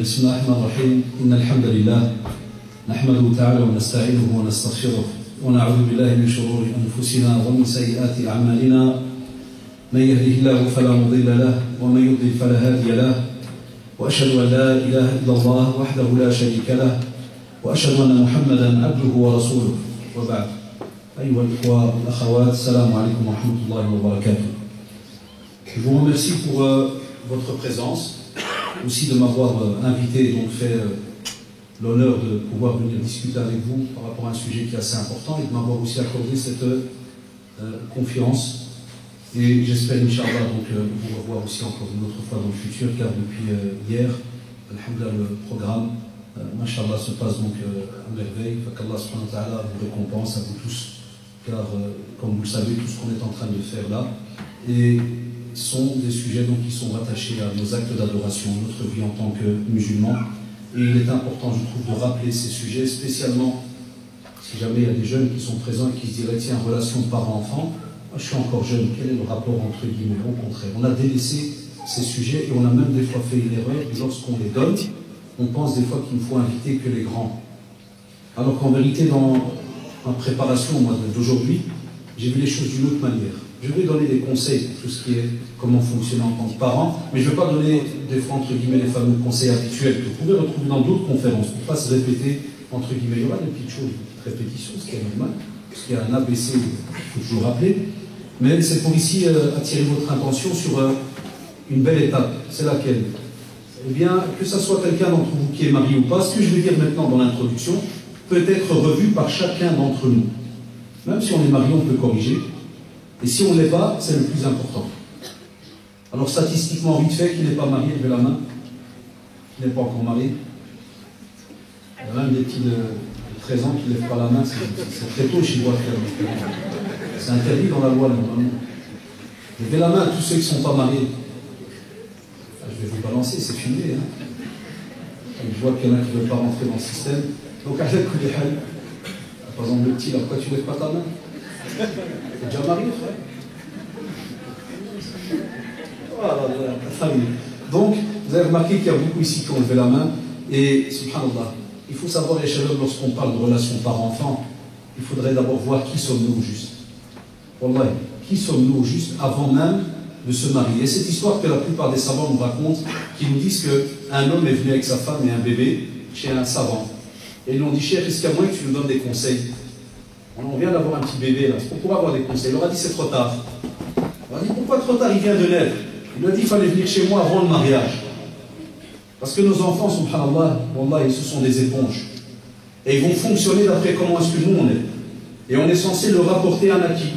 بسم الله الرحمن الرحيم إن الحمد لله نحمده تعالى ونستعينه ونستغفره ونعوذ بالله من شرور أنفسنا ومن سيئات أعمالنا من يهده الله فلا مضل له ومن يضلل فلا هادي له وأشهد أن لا إله إلا الله وحده لا شريك له وأشهد أن محمدا عبده ورسوله وبعد أيها الإخوة والأخوات السلام عليكم ورحمة الله وبركاته. Je vous remercie pour votre présence, aussi de m'avoir invité et donc fait l'honneur de pouvoir venir discuter avec vous par rapport à un sujet qui est assez important et de m'avoir aussi accordé cette confiance. Et j'espère, Inch'Allah, donc vous revoir aussi encore une autre fois dans le futur, car depuis hier, alhamdoulilah, le programme, Masha'Allah, se passe donc à merveille. Qu'Allah subhanahu wa ta'ala vous récompense à vous tous, car comme vous le savez, tout ce qu'on est en train de faire là, et sont des sujets donc, qui sont rattachés à nos actes d'adoration, notre vie en tant que musulmans. Et il est important, je trouve, de rappeler ces sujets, spécialement si jamais il y a des jeunes qui sont présents et qui se diraient, tiens, relation parent-enfant, moi je suis encore jeune, quel est le rapport entre guillemets? Au contraire, on a délaissé ces sujets et on a même des fois fait une erreur, lorsqu'on les donne, on pense des fois qu'il ne faut inviter que les grands. Alors qu'en vérité, en préparation d'aujourd'hui, j'ai vu les choses d'une autre manière. Je vais donner des conseils pour tout ce qui est comment fonctionner en tant que parent, mais je ne vais pas donner des fois, entre guillemets, les fameux conseils habituels que vous pouvez retrouver dans d'autres conférences, pour ne pas se répéter, entre guillemets. Il y aura des petites choses, des petites répétitions, ce qui est normal, parce qu'il y a un ABC, il faut toujours rappeler, mais c'est pour ici attirer votre attention sur une belle étape. C'est laquelle? Eh bien, que ce soit quelqu'un d'entre vous qui est marié ou pas, ce que je vais dire maintenant dans l'introduction peut être revu par chacun d'entre nous. Même si on est marié, on peut corriger. Et si on ne l'est pas, c'est le plus important. Alors statistiquement, vite fait, qui n'est pas marié, levez la main. Qui n'est pas encore marié. Il y a même des petits de 13 ans qui ne lèvent pas la main, c'est très tôt chez moi. C'est interdit dans la loi, normalement. Levez la main à tous ceux qui ne sont pas mariés. Je vais vous balancer, c'est filmé. Hein. Je vois qu'il y en a qui ne veulent pas rentrer dans le système. Donc, à chaque coup de hal, par exemple, le petit, là, pourquoi tu ne lèves pas ta main? T'es déjà marié, frère? Voilà, ta famille. Donc, vous avez remarqué qu'il y a beaucoup ici qui ont levé la main. Et, subhanallah, il faut savoir, les chaleurs, lorsqu'on parle de relations parent-enfant, il faudrait d'abord voir qui sommes-nous au juste. Wallah, qui sommes-nous au juste avant même de se marier? Et cette histoire que la plupart des savants nous racontent, qui nous disent qu'un homme est venu avec sa femme et un bébé chez un savant. Et ils lui ont dit, cher, est-ce qu'il y a moyen que tu nous donnes des conseils? On vient d'avoir un petit bébé là, pourquoi avoir des conseils? Il leur a dit, c'est trop tard. Il leur a dit, pourquoi trop tard? Il vient de naître. Il lui a dit, il fallait venir chez moi avant le mariage. Parce que nos enfants, subhanallah, wallah, ce sont des éponges. Et ils vont fonctionner d'après comment est-ce que nous on est. Et on est censé leur apporter un acquis.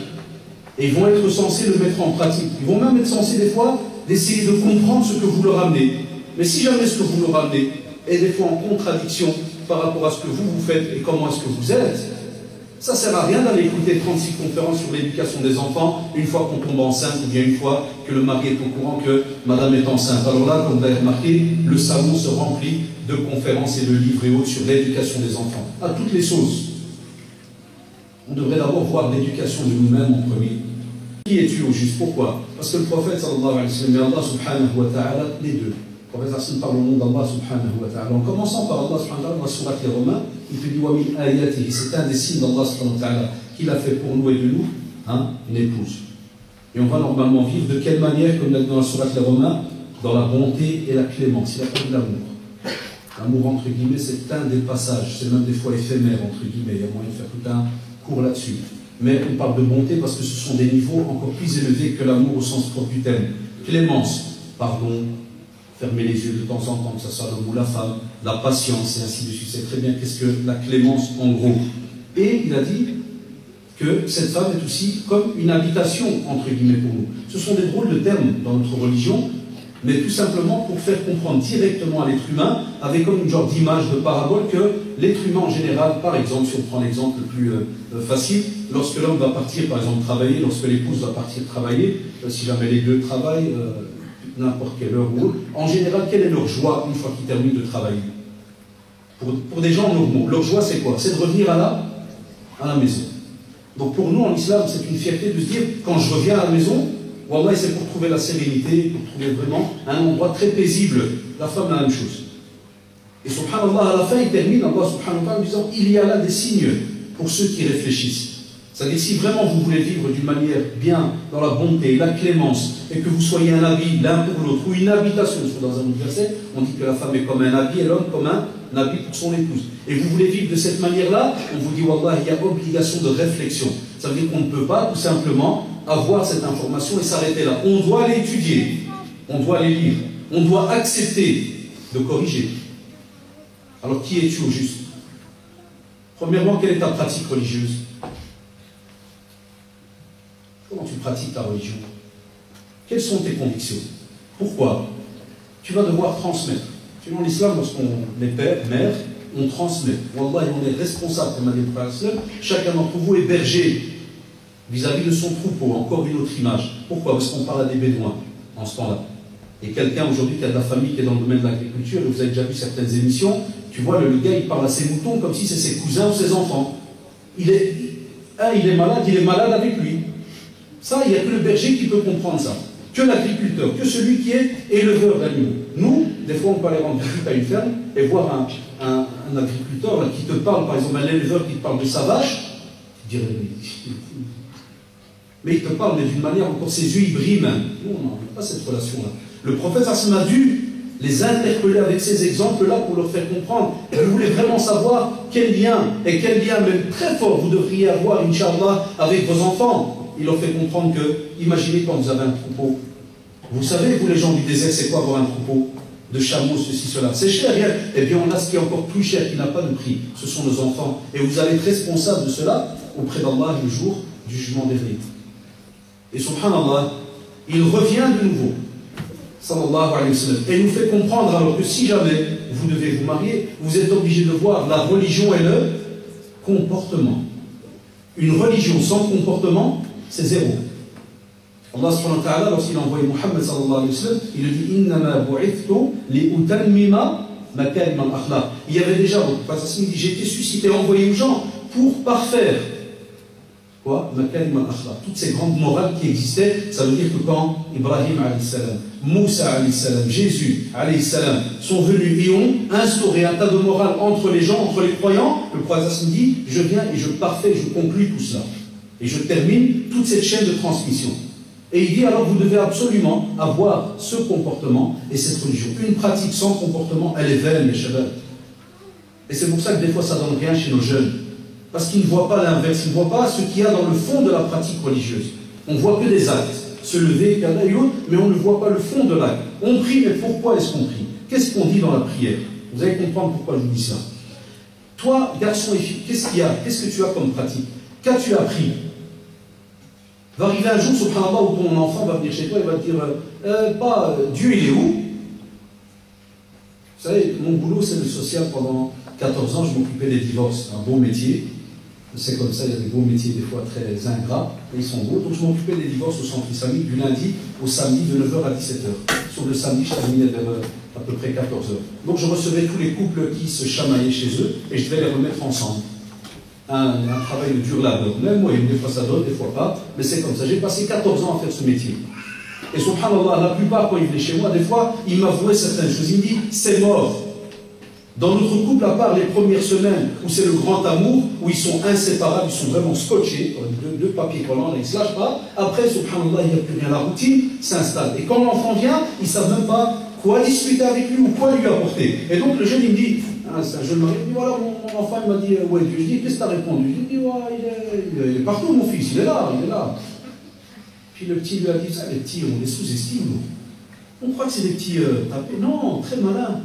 Et ils vont être censés le mettre en pratique. Ils vont même être censés des fois d'essayer de comprendre ce que vous leur amenez. Mais si jamais ce que vous leur amenez est des fois en contradiction par rapport à ce que vous faites et comment est-ce que vous êtes, ça ne sert à rien d'aller écouter 36 conférences sur l'éducation des enfants une fois qu'on tombe enceinte ou bien une fois que le mari est au courant que madame est enceinte. Alors là, comme vous l'avez remarqué, le salon se remplit de conférences et de livres et autres sur l'éducation des enfants. À toutes les choses. On devrait d'abord voir l'éducation de nous-mêmes en premier. Qui es-tu au juste? Pourquoi? Parce que le prophète sallallahu alayhi wa sallam et Allah subhanahu wa ta'ala, les deux. Le prophète sallallahu parle au nom d'Allah subhanahu wa ta'ala. En commençant par Allah subhanahu wa ta'ala, dans la sourate les Romains, il te dit wa min ayatihi, c'est un des signes d'Allah subhanahu wa ta'ala qu'il a fait pour nous et de nous, une épouse. Et on va normalement vivre de quelle manière, comme dans la sourate les Romains, dans la bonté et la clémence. Il n'y a pas de l'amour. L'amour, entre guillemets, c'est un des passages, c'est même des fois éphémère, entre guillemets. Il y a moyen de faire tout un cours là-dessus. Mais on parle de bonté parce que ce sont des niveaux encore plus élevés que l'amour au sens propre du terme. Clémence, pardon, fermer les yeux de temps en temps, que ce soit l'homme ou la femme, la patience et ainsi de suite. C'est très bien qu'est-ce que la clémence en gros. Et il a dit que cette femme est aussi comme une habitation, entre guillemets, pour nous. Ce sont des drôles de termes dans notre religion, mais tout simplement pour faire comprendre directement à l'être humain, avec comme une genre d'image de parabole, que l'être humain en général, par exemple, si on prend l'exemple le plus facile, lorsque l'homme va partir, par exemple, travailler, lorsque l'épouse va partir travailler, si jamais les deux travaillent, n'importe quelle heure ou autre, en général, quelle est leur joie une fois qu'ils terminent de travailler? Pour des gens normaux, leur joie c'est quoi? C'est de revenir à la maison. Donc pour nous en islam, c'est une fierté de se dire, quand je reviens à la maison, wallah, c'est pour trouver la sérénité, pour trouver vraiment un endroit très paisible. La femme, la même chose. Et subhanallah, à la fin, il termine, Allah subhanahu wa ta'ala, en disant, il y a là des signes pour ceux qui réfléchissent. C'est-à-dire, si vraiment vous voulez vivre d'une manière bien, dans la bonté, la clémence, et que vous soyez un habit l'un pour l'autre, ou une habitation, parce que dans un autre verset, on dit que la femme est comme un habit et l'homme comme un habit pour son épouse. Et vous voulez vivre de cette manière-là, on vous dit, wallah, il y a obligation de réflexion. Ça veut dire qu'on ne peut pas, tout simplement, avoir cette information et s'arrêter là. On doit l'étudier, on doit les lire, on doit accepter de corriger. Alors, qui es-tu au juste? Premièrement, quelle est ta pratique religieuse? Comment tu pratiques ta religion? Quelles sont tes convictions? Pourquoi? Tu vas devoir transmettre. Sinon, l'islam, lorsqu'on est père, mère, on transmet. Wallah, on est responsable, comme a dit le prophète. Chacun d'entre vous est berger vis-à-vis de son troupeau. Encore une autre image. Pourquoi? Parce qu'on parle à des bédouins en ce temps-là. Et quelqu'un aujourd'hui qui a de la famille qui est dans le domaine de l'agriculture, et vous avez déjà vu certaines émissions, tu vois, le gars, il parle à ses moutons comme si c'est ses cousins ou ses enfants. Il est malade avec lui. Ça, il n'y a que le berger qui peut comprendre ça. Que l'agriculteur, que celui qui est éleveur d'animaux. Nous, des fois, on peut aller rendre visite à une ferme et voir un agriculteur là, qui te parle, par exemple, un éleveur qui te parle de sa vache, tu dirais, mais il te parle d'une manière, encore ses yeux, ils brillent même. Nous, on n'a pas cette relation-là. Le prophète Hassan a dû les interpeller avec ces exemples-là pour leur faire comprendre. Vous voulez vraiment savoir quel lien, et quel lien même très fort vous devriez avoir, Inch'Allah, avec vos enfants. Il leur fait comprendre que, imaginez quand vous avez un troupeau. Vous savez, vous les gens du désert, c'est quoi avoir un troupeau de chameaux, ceci, cela? C'est cher, rien. Eh bien, on a ce qui est encore plus cher, qui n'a pas de prix. Ce sont nos enfants. Et vous allez être responsable de cela auprès d'Allah le jour du jugement dernier. Et subhanallah, il revient de nouveau. Sallallahu alayhi wa sallam. Et il nous fait comprendre alors que si jamais vous devez vous marier, vous êtes obligé de voir la religion et le comportement. Une religion sans comportement, c'est zéro. Allah subhanahu wa ta'ala, lorsqu'il a envoyé Muhammad sallallahu alayhi wa sallam, il lui dit Innama bu'ithtu li utammima makarim al-akhlaq. Il y avait déjà, il dit, j'ai été suscité, envoyé aux gens pour parfaire quoi? Makarim al-akhlaq. Toutes ces grandes morales qui existaient, ça veut dire que quand Ibrahim alayhi salam, Moussa alayhi salam, Jésus alayhi salam sont venus et ont instauré un tas de morales entre les gens, entre les croyants, le prophète dit, je viens et je parfais, je conclus tout cela. Et je termine toute cette chaîne de transmission. Et il dit alors vous devez absolument avoir ce comportement et cette religion. Une pratique sans comportement, elle est vaine, mes chabab. Et c'est pour ça que des fois ça ne donne rien chez nos jeunes. Parce qu'ils ne voient pas l'inverse, ils ne voient pas ce qu'il y a dans le fond de la pratique religieuse. On ne voit que des actes, se lever, et autres, mais on ne voit pas le fond de l'acte. On prie, mais pourquoi est-ce qu'on prie? Qu'est-ce qu'on dit dans la prière? Vous allez comprendre pourquoi je vous dis ça. Toi, garçon et fille, qu'est-ce qu'il y a? Qu'est-ce que tu as comme pratique? Qu'as-tu appris? Va arriver un jour, subhanallah, où ton enfant va venir chez toi et va te dire Dieu il est où? Vous savez, mon boulot c'est le social. Pendant 14 ans, je m'occupais des divorces, un beau métier. C'est comme ça, il y a des beaux métiers des fois très ingrats, et ils sont beaux. Donc je m'occupais des divorces au centre islamique du lundi au samedi de 9h à 17h. Sur le samedi, je terminais vers à peu près 14h. Donc je recevais tous les couples qui se chamaillaient chez eux et je devais les remettre ensemble. Un travail de dur labeur. Même moi, des fois ça donne, des fois pas, mais c'est comme ça. J'ai passé 14 ans à faire ce métier. Et subhanallah, la plupart, quand ils venaient chez moi, des fois, ils m'avouaient certaines choses. Ils me disent, c'est mort. Dans notre couple, à part les premières semaines où c'est le grand amour, où ils sont inséparables, ils sont vraiment scotchés, deux papiers collants, ils ne se lâchent pas. Après, subhanallah, il n'y a plus rien. La routine s'installe. Et quand l'enfant vient, ils ne savent même pas quoi discuter avec lui ou quoi lui apporter. Et donc le jeune, il me dit, c'est un jeune mari, il me dit, voilà, mon enfant, il m'a dit, ouais, je dis, qu'est-ce que tu as répondu? Je lui dis, ouais, il est partout, mon fils, il est là, il est là. Puis le petit lui a dit, ça, les petits, on les sous-estime, nous. On croit que c'est des petits tapés. Non, très malins.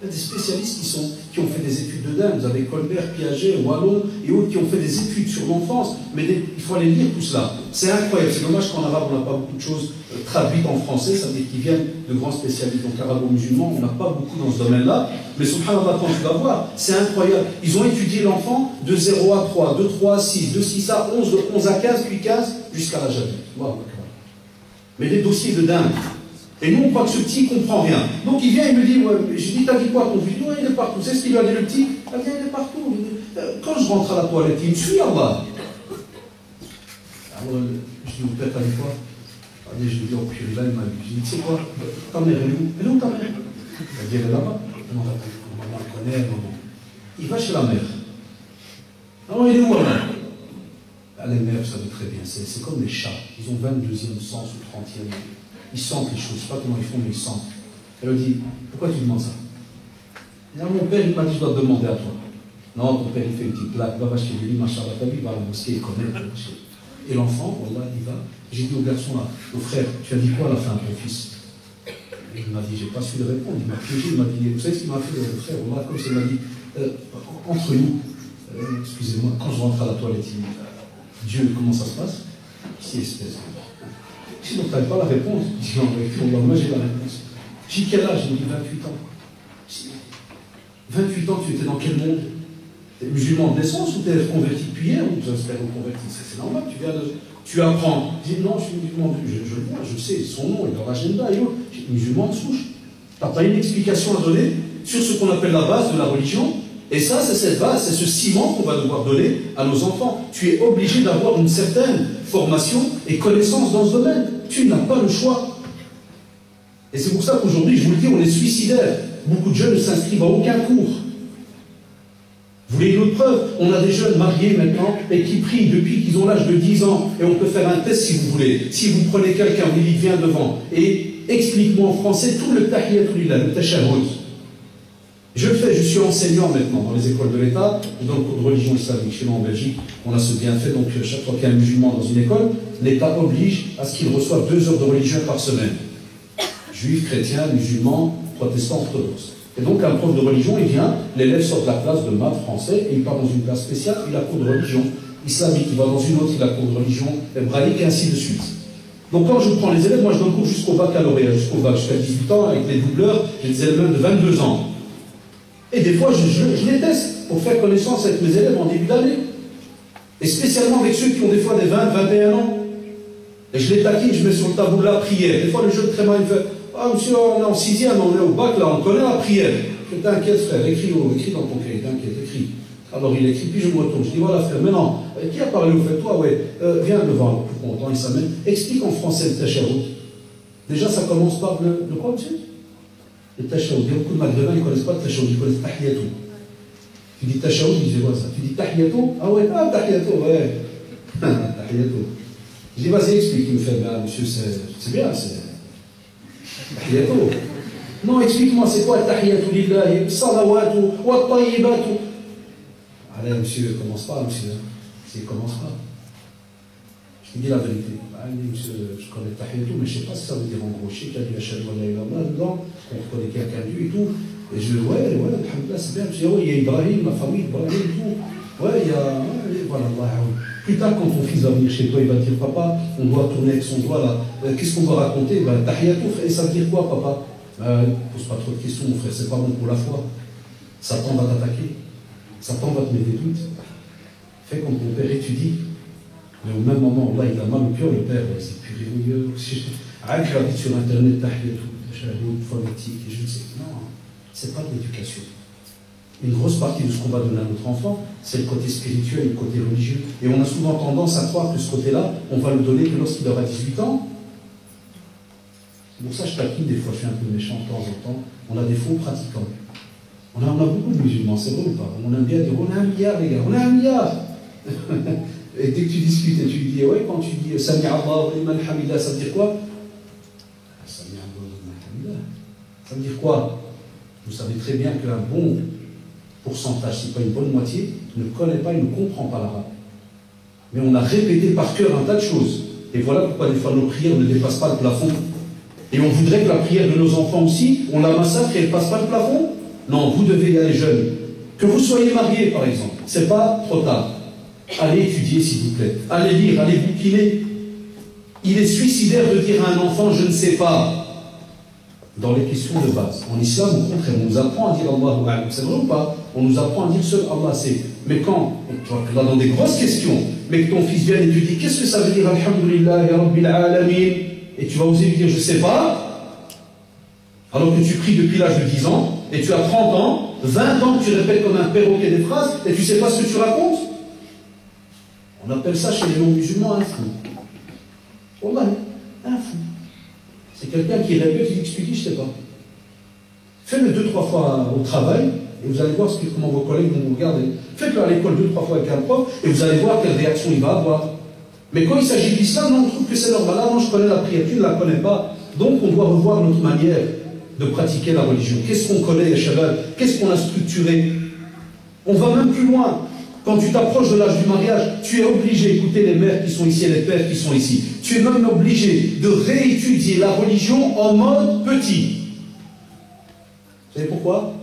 Il y a des spécialistes qui ont fait des études de dingue. Vous avez Colbert, Piaget, Wallon et autres qui ont fait des études sur l'enfance. Mais il faut aller lire tout cela. C'est incroyable. C'est dommage qu'en arabe, on n'a pas beaucoup de choses traduites en français. Ça veut dire qu'ils viennent de grands spécialistes. Donc arabo-musulmans, on n'a pas beaucoup dans ce domaine-là. Mais subhanallah, quand tu vas voir, c'est incroyable. Ils ont étudié l'enfant de 0 à 3, de 3 à 6, de 6 à 11, de 11 à 15, puis 15 jusqu'à l'âge adulte. Wow. Mais des dossiers de dingue. Et nous, on croit que ce petit ne comprend rien. Donc il vient et me dit, ouais, je dis, t'as dit quoi ton fils? Ouais, il est partout. C'est ce qu'il lui a dit le petit? Il est partout. Quand je rentre à la toilette, il me suit, Allah. Alors, je dis, peut-être t'as dit quoi? Je lui dis, oh, puis là, il m'a dit, je dis, tu sais quoi? Ta mère, elle est où? Elle est où ta mère? Elle dit, elle est là-bas. maman connaît, maman. Il va chez la mère. Non, il est où, maman? Ah, les mères, vous savez très bien, c'est comme les chats. Ils ont 22e sens ou 30e. Ils sentent les choses, je ne sais pas comment ils font, mais ils sentent. Elle lui dit, pourquoi tu demandes ça? Et là, mon père, il m'a dit, je dois te demander à toi. Non, ton père, il fait une petite plaque, va acheter du lit, machin, il va à la mosquée, il connaît. Et l'enfant, voilà, il va. J'ai dit au garçon là, au frère, tu as dit quoi à la fin de ton fils? Et il m'a dit, j'ai pas su le répondre, il m'a piégé, il m'a dit, vous savez ce qu'il m'a fait le frère? Voilà, comme ça, il m'a dit, entre nous, excusez-moi, quand je rentre à la toilette, il dit, Dieu, comment ça se passe? Si, espèce de... Sinon, tu n'avais pas la réponse. Je dis, non, moi j'ai la réponse. J'ai quel âge? Il me dit 28 ans. 28 ans, tu étais dans quel monde? Tu es musulman de naissance ou tu es converti depuis hier ou tu espères reconverti? C'est normal, tu apprends. Je dis non, je suis musulman, je sais son nom et leur agenda et autres. Je suis musulman de souche. Tu n'as pas une explication à donner sur ce qu'on appelle la base de la religion. Et ça, c'est cette base, c'est ce ciment qu'on va devoir donner à nos enfants. Tu es obligé d'avoir une certaine formation et connaissance dans ce domaine. Tu n'as pas le choix. Et c'est pour ça qu'aujourd'hui, je vous le dis, on est suicidaire. Beaucoup de jeunes ne s'inscrivent à aucun cours. Vous voulez une autre preuve? On a des jeunes mariés maintenant et qui prient depuis qu'ils ont l'âge de 10 ans. Et on peut faire un test si vous voulez. Si vous prenez quelqu'un, vous lui dites viens devant et explique-moi en français tout le tahiyatul lillah, le tashahhud. Je le fais, je suis enseignant maintenant dans les écoles de l'État, dans le cours de religion islamique chez nous en Belgique. On a ce bienfait, donc chaque fois qu'il y a un musulman dans une école, l'État oblige à ce qu'il reçoive 2 heures de religion par semaine. Juifs, chrétiens, musulmans, protestants, orthodoxes. Et donc un prof de religion, il vient, l'élève sort de la classe de maths, français, et il part dans une classe spéciale, il a cours de religion islamique, il va dans une autre, il a cours de religion hébraïque, et ainsi de suite. Donc quand je prends les élèves, moi je donne cours jusqu'au baccalauréat, jusqu'au bac, jusqu'à 18 ans, avec les doubleurs, j'ai des élèves de 22 ans. Et des fois, je les teste pour faire connaissance avec mes élèves en début d'année. Et spécialement avec ceux qui ont des fois des 20, 21 ans. Et je les taquine, je mets sur le tableau de la prière. Des fois, le jeune très mal, il fait ah, monsieur, on est en 6e, on est au bac, là, on connaît la prière. Je dis t'inquiète, frère, écris dans ton cahier, t'inquiète, écris. Alors il écrit, puis je me retourne. Je dis voilà, frère, maintenant, qui a parlé au fait? Toi, ouais, viens devant, tout content, il s'amène. Explique en français le tashahhud. Déjà, ça commence par le quoi, monsieur? Le tashahhud. Il y a beaucoup de maghrébins, ils ne connaissent pas le tashahhud, ils connaissent tahiyatou. Tu dis tashahhud, ils disent quoi ça? Tu dis tahiyatou? Ah ouais, tahiyatou, ouais. Tahiyatou. Je dis vas-y, explique. Il me fait, ben monsieur, c'est bien, c'est tahiyatou. Non, explique-moi, c'est quoi tahiyatou lillahi, salawatu, wa tayyibatu? Allez, monsieur, commence pas, monsieur. Il commence pas. Je lui dis la vérité. Ah, monsieur, je connais tahiyatou, mais je ne sais pas ce que ça veut dire en gros. Je sais qu'il y a du ashhadu an la ilaha illallah dedans, on reconnaît quelqu'un Dieu et tout. Et je dis, ouais, alhamdoulilah, c'est bien. Je dis, ouais, il y a Ibrahim, ma famille, Ibrahim et tout. Ouais, il y a. Voilà, plus tard, quand ton fils va venir chez toi, il va te dire, papa, on doit tourner avec son doigt là. Qu'est-ce qu'on va raconter? Ben, tahiyatou, et ça veut dire quoi, papa? Ne pose pas trop de questions, mon frère, c'est pas bon pour la foi. Satan va t'attaquer. Satan va te mettre des doutes. Fais comme ton père étudie. Mais au même moment, là, il a mal au cœur, le père, c'est puré au mieux. Ah, je l'ai dit sur Internet, phonétique, et je ne sais pas. Non, c'est pas de l'éducation. Une grosse partie de ce qu'on va donner à notre enfant, c'est le côté spirituel, le côté religieux. Et on a souvent tendance à croire que ce côté-là, on va le donner que lorsqu'il aura 18 ans. C'est pour ça que je taquine, des fois je suis un peu méchant de temps en temps. On a des faux pratiquants. On a beaucoup de musulmans, c'est vrai ou pas? On aime bien dire, on a 1 milliard, les gars, on a 1 milliard. Et dès que tu discutes et tu lui dis, ouais, quand tu dis Sami Allah wa liman hamida, ça veut dire quoi? Sami Allah wa liman hamida. Ça veut dire quoi? Vous savez très bien qu'un bon pourcentage, si pas une bonne moitié, ne connaît pas et ne comprend pas l'arabe. Mais on a répété par cœur un tas de choses. Et voilà pourquoi des fois nos prières ne dépassent pas le plafond. Et on voudrait que la prière de nos enfants aussi, on la massacre et elle ne passe pas le plafond. Non, vous devez y aller jeune. Que vous soyez mariés, par exemple, c'est pas trop tard. Allez étudier, s'il vous plaît. Allez lire, allez bouquiner. Il est suicidaire de dire à un enfant, je ne sais pas. Dans les questions de base. En islam, au contraire, on nous apprend à dire Allahu A'lam. C'est vrai ou pas? On nous apprend à dire seul Allah c'est. Mais quand, là, dans des grosses questions, mais que ton fils vienne et tu dis, qu'est-ce que ça veut dire Alhamdulillah, ya Rabbil Alamin? Et tu vas oser lui dire, je ne sais pas. Alors que tu pries depuis l'âge de 10 ans, et tu as 30 ans, 20 ans que tu répètes comme un perroquet des phrases, et tu ne sais pas ce que tu racontes. On appelle ça chez les non-musulmans un fou. Wallah, un fou. C'est quelqu'un qui répète, il explique, je ne sais pas. Fais-le 2-3 fois au travail, Et vous allez voir comment vos collègues vont vous regarder. Faites-le à l'école 2-3 fois avec un prof, et vous allez voir quelle réaction il va avoir. Mais quand il s'agit de l'islam, non, on trouve que c'est normal. Ah non, je connais la prière, tu ne la connais pas. Donc on doit revoir notre manière de pratiquer la religion. Qu'est-ce qu'on connaît, les Shabbat? Qu'est-ce qu'on a structuré? On va même plus loin. Quand tu t'approches de l'âge du mariage, tu es obligé d'écouter les mères qui sont ici et les pères qui sont ici. Tu es même obligé de réétudier la religion en mode petit. Vous savez pourquoi?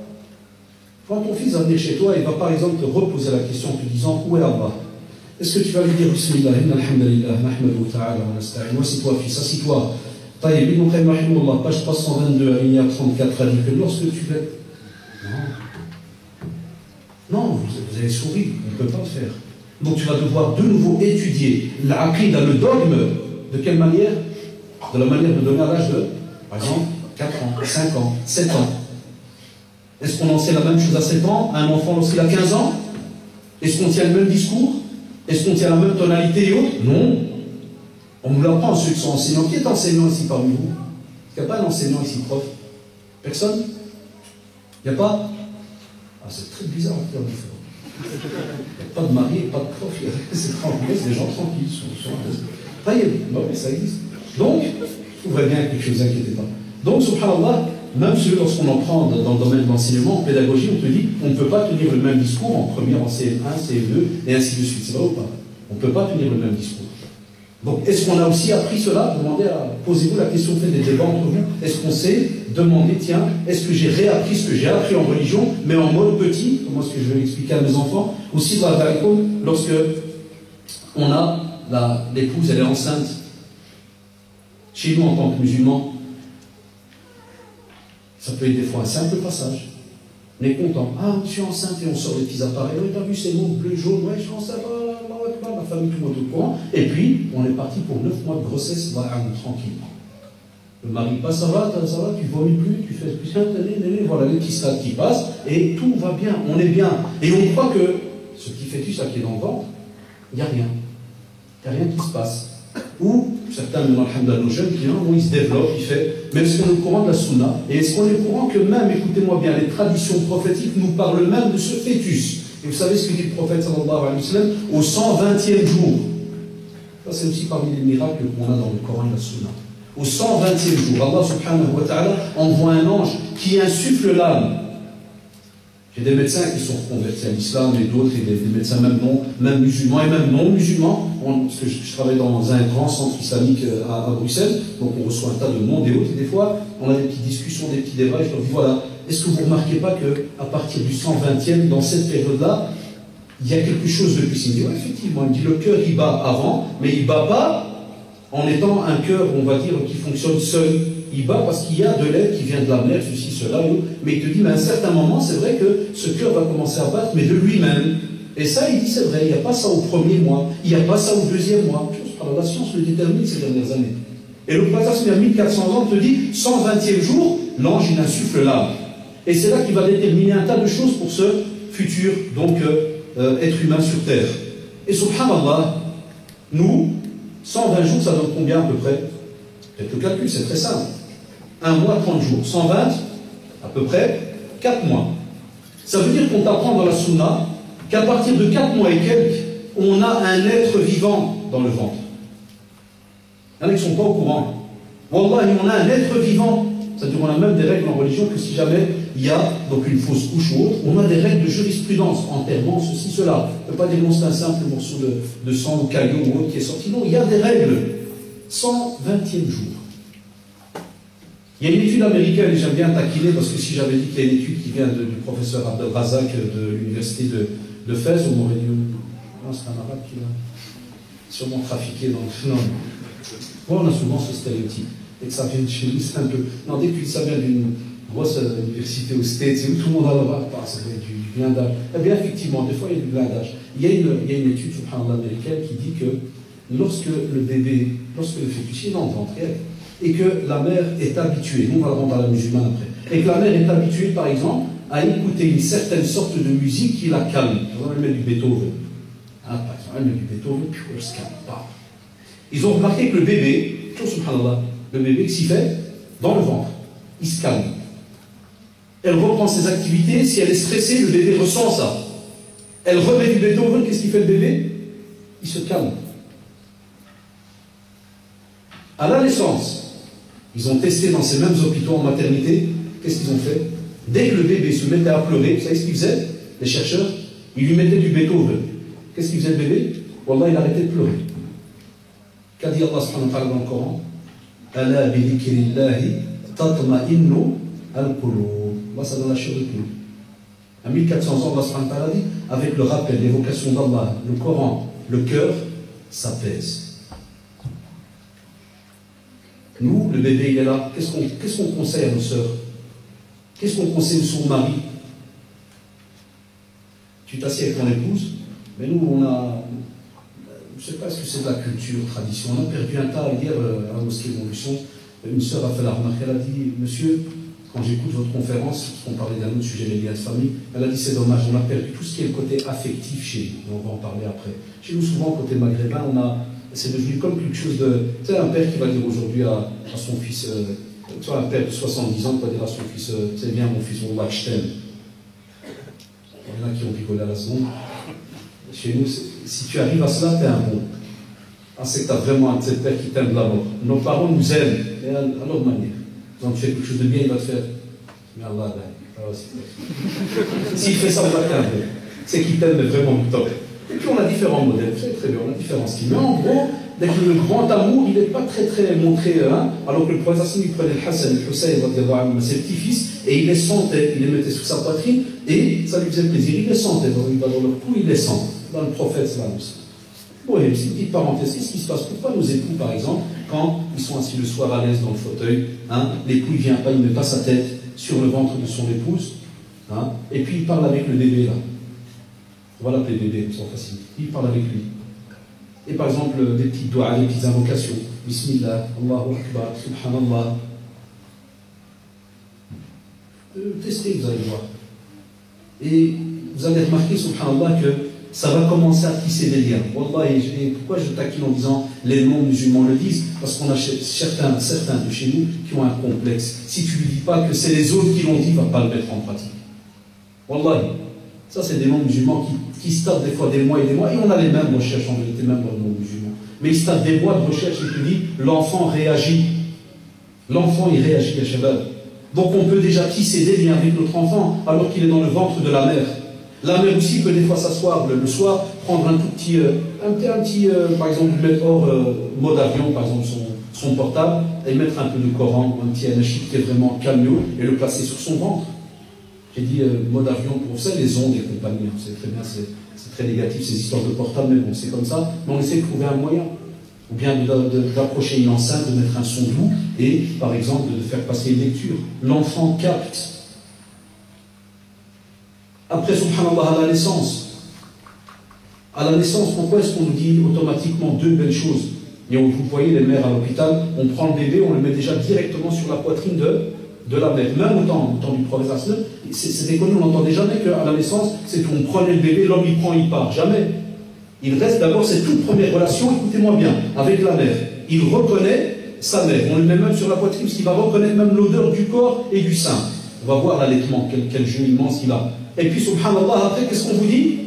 Quand ton fils va venir chez toi, il va par exemple te reposer la question en te disant où est Allah? Est-ce que tu vas lui dire Bismillah, alhamdulillah, nahmaduhu ta'ala wa nasta'in, assis-toi fils, assis-toi. Taïb ibn Qayyim rahimahullah, page 322, alinéa 34, a dit que lorsque tu fais... Non, vous avez souri, on ne peut pas le faire. Donc tu vas devoir de nouveau étudier l'aqida, le dogme, de quelle manière? De la manière de donner à l'âge de, par exemple, 4 ans, 5 ans, 7 ans. Est-ce qu'on enseigne la même chose à 7 ans, à un enfant lorsqu'il a 15 ans? Est-ce qu'on tient le même discours? Est-ce qu'on tient la même tonalité et autres? Non. On nous l'apprend, ceux qui sont enseignants. Qui est enseignant ici parmi vous? Il n'y a pas un enseignant ici, prof? Personne? Il n'y a pas? Ah, c'est très bizarre en termes de Il n'y a pas de mari, pas de prof. C'est tranquille, c'est des gens tranquilles. Oui, ça existe. Donc, vous verrez bien quelque chose, n'inquiétez pas. Donc, subhanallah, même lorsqu'on en prend dans le domaine de l'enseignement, en pédagogie, on te dit on ne peut pas tenir le même discours en première, en CM1, CM2, et ainsi de suite. C'est vrai ou pas? On ne peut pas tenir le même discours. Donc, est-ce qu'on a aussi appris cela? Posez-vous la question, faites des débats entre vous. Est-ce qu'on sait demander, tiens, est-ce que j'ai réappris ce que j'ai appris en religion, mais en mode petit? Comment est-ce que je vais l'expliquer à mes enfants? Aussi, lorsque on a l'épouse, elle est enceinte. Chez nous, en tant que musulmans, ça peut être des fois un simple passage. On est content. Ah, je suis enceinte et on sort des petits appareils. Oui, t'as vu ces mots bleu, jaune, ouais, je suis enceinte, ma famille, tout le monde est au courant. Et puis, on est parti pour 9 mois de grossesse, tranquillement. Le mari passe, ça va, tu vomis plus, tu fais plus, voilà les petits stades qui passent, et tout va bien, on est bien. Et on croit que ce petit fœtus là qui est dans le ventre, il n'y a rien. Il n'y a rien qui se passe. Ou certains, alhamdoulilah, nos jeunes clients, ils se développent, ils font, mais est-ce qu'on est au courant de la sunna? Et est-ce qu'on est au courant que même, écoutez-moi bien, les traditions prophétiques nous parlent même de ce fœtus? Et vous savez ce que dit le prophète sallallahu alayhi wa sallam au 120e jour? Ça, c'est aussi parmi les miracles qu'on a dans le Coran et la sunna. Au 120e jour, Allah subhanahu wa ta'ala envoie un ange qui insuffle l'âme. J'ai des médecins qui sont convertis à l'islam et d'autres, et des médecins même musulmans et même non musulmans. Parce que je travaille dans un grand centre islamique à Bruxelles, donc on reçoit un tas de monde et autres, et des fois on a des petites discussions, des petits débats, et je leur dis voilà, est-ce que vous ne remarquez pas qu'à partir du 120e, dans cette période-là, il y a quelque chose de plus? Il me dit, oui, effectivement, il me dit le cœur il bat avant, mais il ne bat pas en étant un cœur, on va dire, qui fonctionne seul. Il bat parce qu'il y a de l'aide qui vient de la mer, ceci, cela, et autres. Mais il te dit, mais à un certain moment, c'est vrai que ce cœur va commencer à battre, mais de lui-même. Et ça, il dit, c'est vrai, il n'y a pas ça au premier mois, il n'y a pas ça au deuxième mois. La science le détermine ces dernières années. Et le prophète, il y a 1400 ans, te dit, 120e jour, l'ange, il insuffle l'âme. Et c'est là qu'il va déterminer un tas de choses pour ce futur, donc, être humain sur Terre. Et subhanallah, nous, 120 jours, ça donne combien à peu près? Faites le calcul, c'est très simple. 1 mois, 30 jours. 120, à peu près, 4 mois. Ça veut dire qu'on t'apprend dans la sunna qu'à partir de 4 mois et quelques, on a un être vivant dans le ventre. Il y en a qui ne sont pas au courant. Wallah, on a un être vivant. C'est-à-dire qu'on a même des règles en religion que si jamais il y a donc une fausse couche ou autre, on a des règles de jurisprudence, enterrement, ceci, cela. On ne peut pas dire non, c'est un simple morceau de sang ou caillou ou autre qui est sorti. Non, il y a des règles. 120e jour. Il y a une étude américaine, et j'aime bien taquiner parce que si j'avais dit qu'il y a une étude qui vient du professeur Abdel Razak de l'université de Fès, on m'aurait dit non, c'est un arabe qui l'a sûrement trafiqué dans le. Non. Bon, on a souvent ce stéréotype. Et que ça vient de chez nous, c'est un peu. Non, dès que ça vient d'une grosse université aux States, où tout le monde a le droit, ça vient du blindage. Eh bien, effectivement, des fois, il y a du blindage. Il y a une étude, subhanallah, américaine qui dit que lorsque le fœtus est dans le ventre, et que la mère est habituée, nous on va le rendre à la musulmane après, et que la mère est habituée, par exemple, à écouter une certaine sorte de musique qui la calme. Par exemple, elle met du Beethoven. Par exemple, elle met du Beethoven, puis elle se calme pas. Ils ont remarqué que le bébé, subhanallah, le bébé, qu'est-ce qu'il fait? Dans le ventre, il se calme. elle reprend ses activités. Si elle est stressée, le bébé ressent ça. Elle remet du Beethoven, qu'est-ce qu'il fait le bébé? Il se calme. À la naissance, ils ont testé dans ces mêmes hôpitaux en maternité, qu'est-ce qu'ils ont fait? Dès que le bébé se mettait à pleurer, vous savez ce qu'ils faisaient, les chercheurs? Ils lui mettaient du Beethoven. Qu'est-ce qu'il faisait le bébé? Wallah, il arrêtait de pleurer. Qu'a dit Allah subhanahu wa ta'ala dans le Coran? Ala bi dhikrillahi tatma'innu al-qulub. Allah, ça donne la chair de tout. À 1400 ans, Allah subhanahu wa ta'ala dit, avec le rappel, l'évocation d'Allah, le Coran, le cœur s'apaise. Nous, le bébé, il est là. Qu'est-ce qu'on conseille à nos sœurs? Qu'est-ce qu'on conseille sur son mari? Tu t'assieds avec ton épouse, mais nous, on a, je ne sais pas ce que c'est de la culture, tradition. On a perdu un tas hier à la mosquée Montluçon. Une sœur a fait la remarque, elle a dit, monsieur, quand j'écoute votre conférence, parce qu'on parlait d'un autre sujet, les liens de famille, elle a dit, c'est dommage, on a perdu tout ce qui est le côté affectif chez nous. On va en parler après. Chez nous, souvent, côté maghrébin, c'est devenu comme quelque chose de... Tu sais, un père qui va dire aujourd'hui à son fils, tu vois, un père de 70 ans qui va dire à son fils, c'est bien mon fils, on va je t'aime. Il y en a qui ont rigolé à la seconde. Chez nous, si tu arrives à cela, t'es un bon. Ah, c'est que tu as vraiment un de ces pères qui t'aime de la mort. Nos parents nous aiment, et à leur manière. Quand tu fais quelque chose de bien, il va te faire. Mais Allah, s'il fait ça, on va t'aimer. C'est qu'il t'aime vraiment du temps. Et puis on a différents modèles, très bien, on a différents styles. Mais en gros, dès que le grand amour, il n'est pas très montré, hein, alors que le prophète il prenait le Hassan, le Hussein, ses petits-fils, et il les sentait, il les mettait sous sa poitrine, et ça lui faisait plaisir, il les sentait, il va dans leur cou, il les sent, dans le prophète, c'est une petite parenthèse, qu'est-ce qui se passe? Pourquoi nos époux, par exemple, quand ils sont assis le soir à l'aise dans le fauteuil, hein, l'époux il vient pas, il ne met pas sa tête sur le ventre de son épouse, hein, et puis il parle avec le bébé là. On va l'appeler bébé, c'est facile. Il parle avec lui. Et par exemple, des petites doigts, des petites invocations. Bismillah, Allahu Akbar, Subhanallah. Testez, vous allez voir. Et vous allez remarquer, Subhanallah, que ça va commencer à tisser des liens. Wallah, et pourquoi je taquine en disant les non-musulmans le disent? Parce qu'on a certains de chez nous qui ont un complexe. Si tu ne lui dis pas que c'est les autres qui l'ont dit, il ne va pas le mettre en pratique. Wallah. Ça, c'est des non-musulmans qui se tapent des fois des mois et des mois, et on a les mêmes recherches en vérité, même dans les non-musulmans. Mais ils se tapent des mois de recherche et tu dis, l'enfant réagit. L'enfant, il réagit à Shabbat. Donc on peut déjà tisser des liens avec notre enfant alors qu'il est dans le ventre de la mère. La mère aussi peut des fois s'asseoir le soir, prendre un tout petit, par exemple, mettre hors mode avion, par exemple, son portable, et mettre un peu de Coran, un petit anachit qui est vraiment calme, et le placer sur son ventre. J'ai dit mode avion pour ça, les ondes et compagnie, c'est très bien, c'est très négatif ces histoires de portable, mais bon, c'est comme ça. Mais on essaie de trouver un moyen. Ou bien d'approcher une enceinte, de mettre un son doux, et par exemple de faire passer une lecture. L'enfant capte. Après, subhanallah, à la naissance. À la naissance, pourquoi est-ce qu'on nous dit automatiquement deux belles choses? Et vous voyez les mères à l'hôpital, on prend le bébé, on le met déjà directement sur la poitrine de la mère. Même au temps du prophète, c'est déconné, on n'entendait jamais qu'à la naissance, c'est qu'on prenait le bébé, l'homme il prend, il part. Jamais. Il reste d'abord cette toute première relation, écoutez-moi bien, avec la mère. Il reconnaît sa mère. On le met même sur la poitrine, parce qu'il va reconnaître même l'odeur du corps et du sein. On va voir l'allaitement, quel jeu immense il a. Et puis, subhanallah, après, qu'est-ce qu'on vous dit?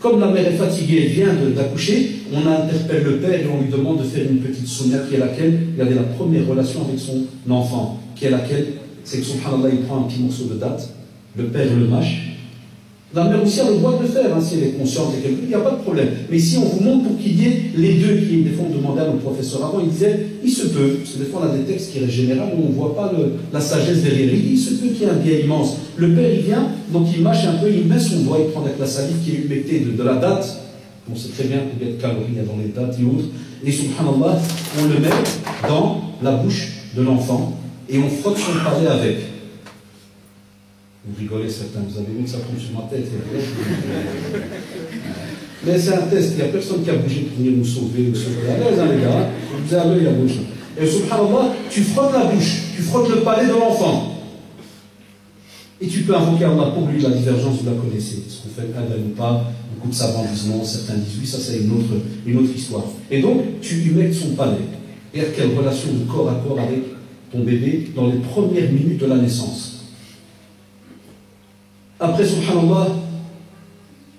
Comme la mère est fatiguée, elle vient d'accoucher, on interpelle le père et on lui demande de faire une petite sunna qui est laquelle? Regardez la première relation avec son enfant, qui est laquelle? C'est que subhanallah, il prend un petit morceau de date, le père le mâche. La mère aussi a le droit de le faire, hein, si elle est consciente et quelque chose, il n'y a pas de problème. Mais ici, on vous montre pour qu'il y ait les deux, qui des fois on demandait à nos professeurs avant, ils disaient, il se peut, parce que des fois on a des textes qui restent généraux où on ne voit pas la sagesse derrière. Il se peut qu'il y ait un bien immense. Le père, il vient, donc il mâche un peu, il met son doigt, il prend avec la salive qui est humectée de la date. On sait très bien combien de calories il y a dans les dates et autres. Et subhanallah, on le met dans la bouche de l'enfant et on frotte son palais avec. Vous rigolez certains, vous avez vu que ça tombe sur ma tête. Mais c'est un test, il n'y a personne qui a bougé pour venir nous sauver. À l'aise, hein, les gars, vous avez à l'œil la bouche. Et subhanallah, tu frottes la bouche, tu frottes le palais de l'enfant. Et tu peux invoquer Allah pour lui, la divergence, vous la connaissez. Est-ce qu'on fait Adam ou pas? Beaucoup de savants disent non, certains disent oui, ça c'est une autre histoire. Et donc, tu humectes son palais. Et quelle relation de corps à corps avec ton bébé dans les premières minutes de la naissance. Après, subhanallah,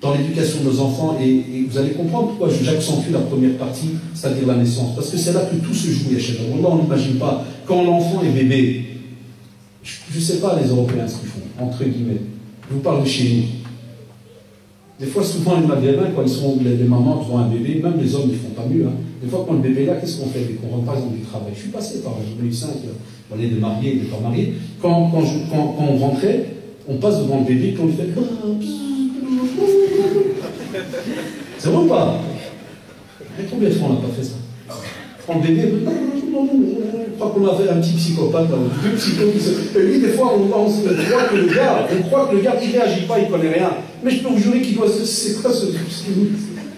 dans l'éducation de nos enfants, et vous allez comprendre pourquoi j'accentue la première partie, c'est-à-dire la naissance. Parce que c'est là que tout se joue, Yachel. On n'imagine pas. Quand l'enfant est bébé, je ne sais pas les Européens ce qu'ils font, entre guillemets. Je vous parle de chez nous. Des fois, souvent, les maghrébins, quand ils sont les mamans qui ont un bébé, même les hommes, ils ne font pas mieux. Hein. Des fois, quand le bébé est là, qu'est-ce qu'on fait? Dès qu'on rentre par exemple du travail. Je suis passé par là, j'en ai eu 5, on est des mariés, des pas mariés. Quand on rentrait, on passe devant le bébé, puis on lui fait. C'est vrai ou pas? Combien de fois on n'a pas fait ça? Quand le bébé, je crois qu'on avait un petit psychopathe, là, deux psychos qui se. Et lui, des fois, on croit que le gars qui ne réagit pas, il ne connaît rien. Mais je peux vous jurer qu'il doit. C'est quoi ce.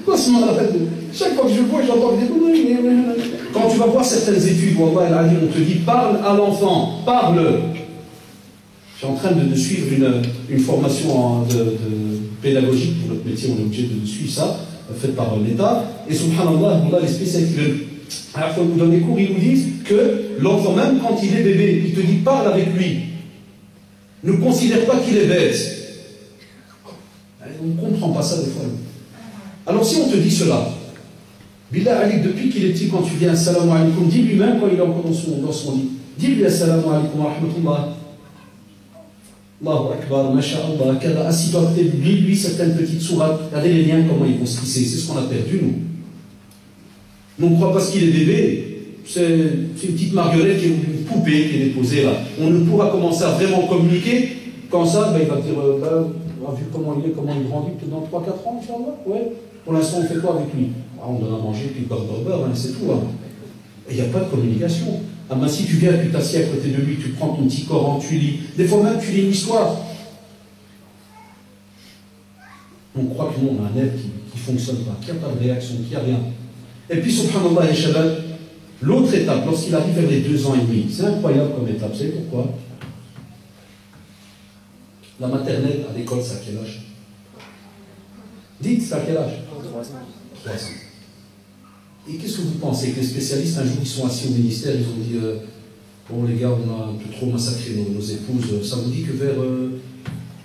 Quoi ce malade? Chaque fois que je le vois, j'entends des. Quand tu vas voir certaines études, on te dit parle à l'enfant, parle. Je suis en train de suivre une formation de pédagogique pour notre métier, on est obligé de suivre ça, faite par l'État. Et subhanallah, les spécialistes, à la fois nous donnent des cours, ils nous disent que l'enfant, même quand il est bébé, il te dit parle avec lui. Ne considère pas qu'il est bête. On ne comprend pas ça des fois. Alors si on te dit cela, Billah Ali, depuis qu'il est petit, quand tu viens, assalamu alaikum, dis lui-même quand il est encore dans son lit, dis-lui assalamu alaikum wa rahmatullah. Allahu Akbar, masha'Allah, kada, assis-toi à côté de lui, certaines petites sourates, regardez les liens, comment ils vont se tisser, c'est ce qu'on a perdu, nous. Nous, on croit parce qu'il est bébé, c'est une petite marguerite, qui est une poupée qui est déposée là. On ne pourra commencer à vraiment communiquer, quand ça, il va dire, on a vu comment il est, comment il grandit, peut-être dans 3-4 ans, Inch'Allah, ouais. Pour l'instant, on fait quoi avec lui? On donne à manger, puis beurre, c'est tout. Hein. Et il n'y a pas de communication. Ah ben, si tu viens, tu t'assieds à côté de lui, tu prends ton petit Coran, tu lis. Des fois même, tu lis une histoire. On croit que non, on a un être qui ne fonctionne pas, qui n'a pas de réaction, qui n'a rien. Et puis, subhanallah, et Shabbat, l'autre étape, lorsqu'il arrive vers les 2 ans et demi, c'est incroyable comme étape. Vous savez pourquoi? La maternelle à l'école, c'est à quel âge? Dites, c'est à quel âge? 3 ans. 3 ans. Et qu'est-ce que vous pensez? Que les spécialistes, un jour, ils sont assis au ministère, ils ont dit bon, les gars, on a un peu trop massacré nos épouses. Ça vous dit que vers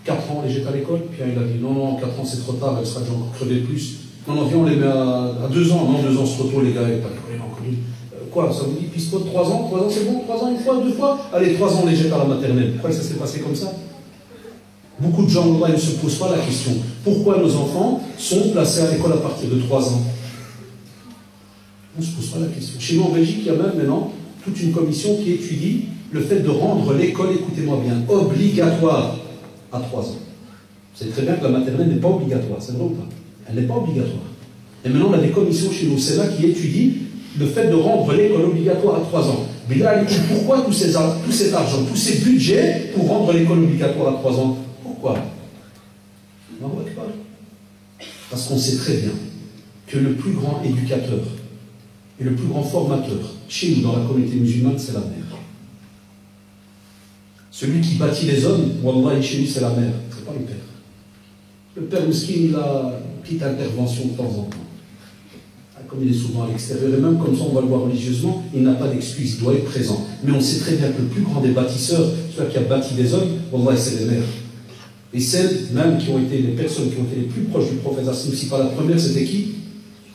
4 ans, on les jette à l'école? Puis il a dit non, 4 ans, c'est trop tard, elle sera déjà encore crevée plus. Non, viens, on les met à 2 ans. Non, 2 ans, c'est trop tôt, les gars, il n'y a pas d'école, encore une. Quoi, ça vous dit pisco de 3 ans? 3 ans, c'est bon? 3 ans, une fois, 2 fois? Allez, 3 ans, on les jette à la maternelle. Pourquoi ça s'est passé comme ça? Beaucoup de gens, là, ils ne se posent pas la question. Pourquoi nos enfants sont placés à l'école à partir de 3 ans? On ne se pose pas la question. Chez nous, en Belgique, il y a même maintenant toute une commission qui étudie le fait de rendre l'école, écoutez-moi bien, obligatoire à 3 ans. Vous savez très bien que la maternelle n'est pas obligatoire, c'est vrai ou pas? Elle n'est pas obligatoire. Et maintenant, on a des commissions chez nous au Sénat qui étudient le fait de rendre l'école obligatoire à 3 ans. Mais là, pourquoi tout cet argent, tous ces budgets pour rendre l'école obligatoire à 3 ans? Pourquoi? Parce qu'on sait très bien que le plus grand éducateur et le plus grand formateur chez nous dans la communauté musulmane, c'est la mère. Celui qui bâtit les hommes, wallah, chez nous, c'est la mère, c'est pas le père. Le père Mouskin, il a une petite intervention de temps en temps. Comme il est souvent à l'extérieur, et même comme ça on va le voir religieusement, il n'a pas d'excuse, il doit être présent. Mais on sait très bien que le plus grand des bâtisseurs, celui qui a bâti les hommes, wallah, c'est les mères. Et celles même qui ont été les personnes qui ont été les plus proches du prophète, si pas la première, c'était qui?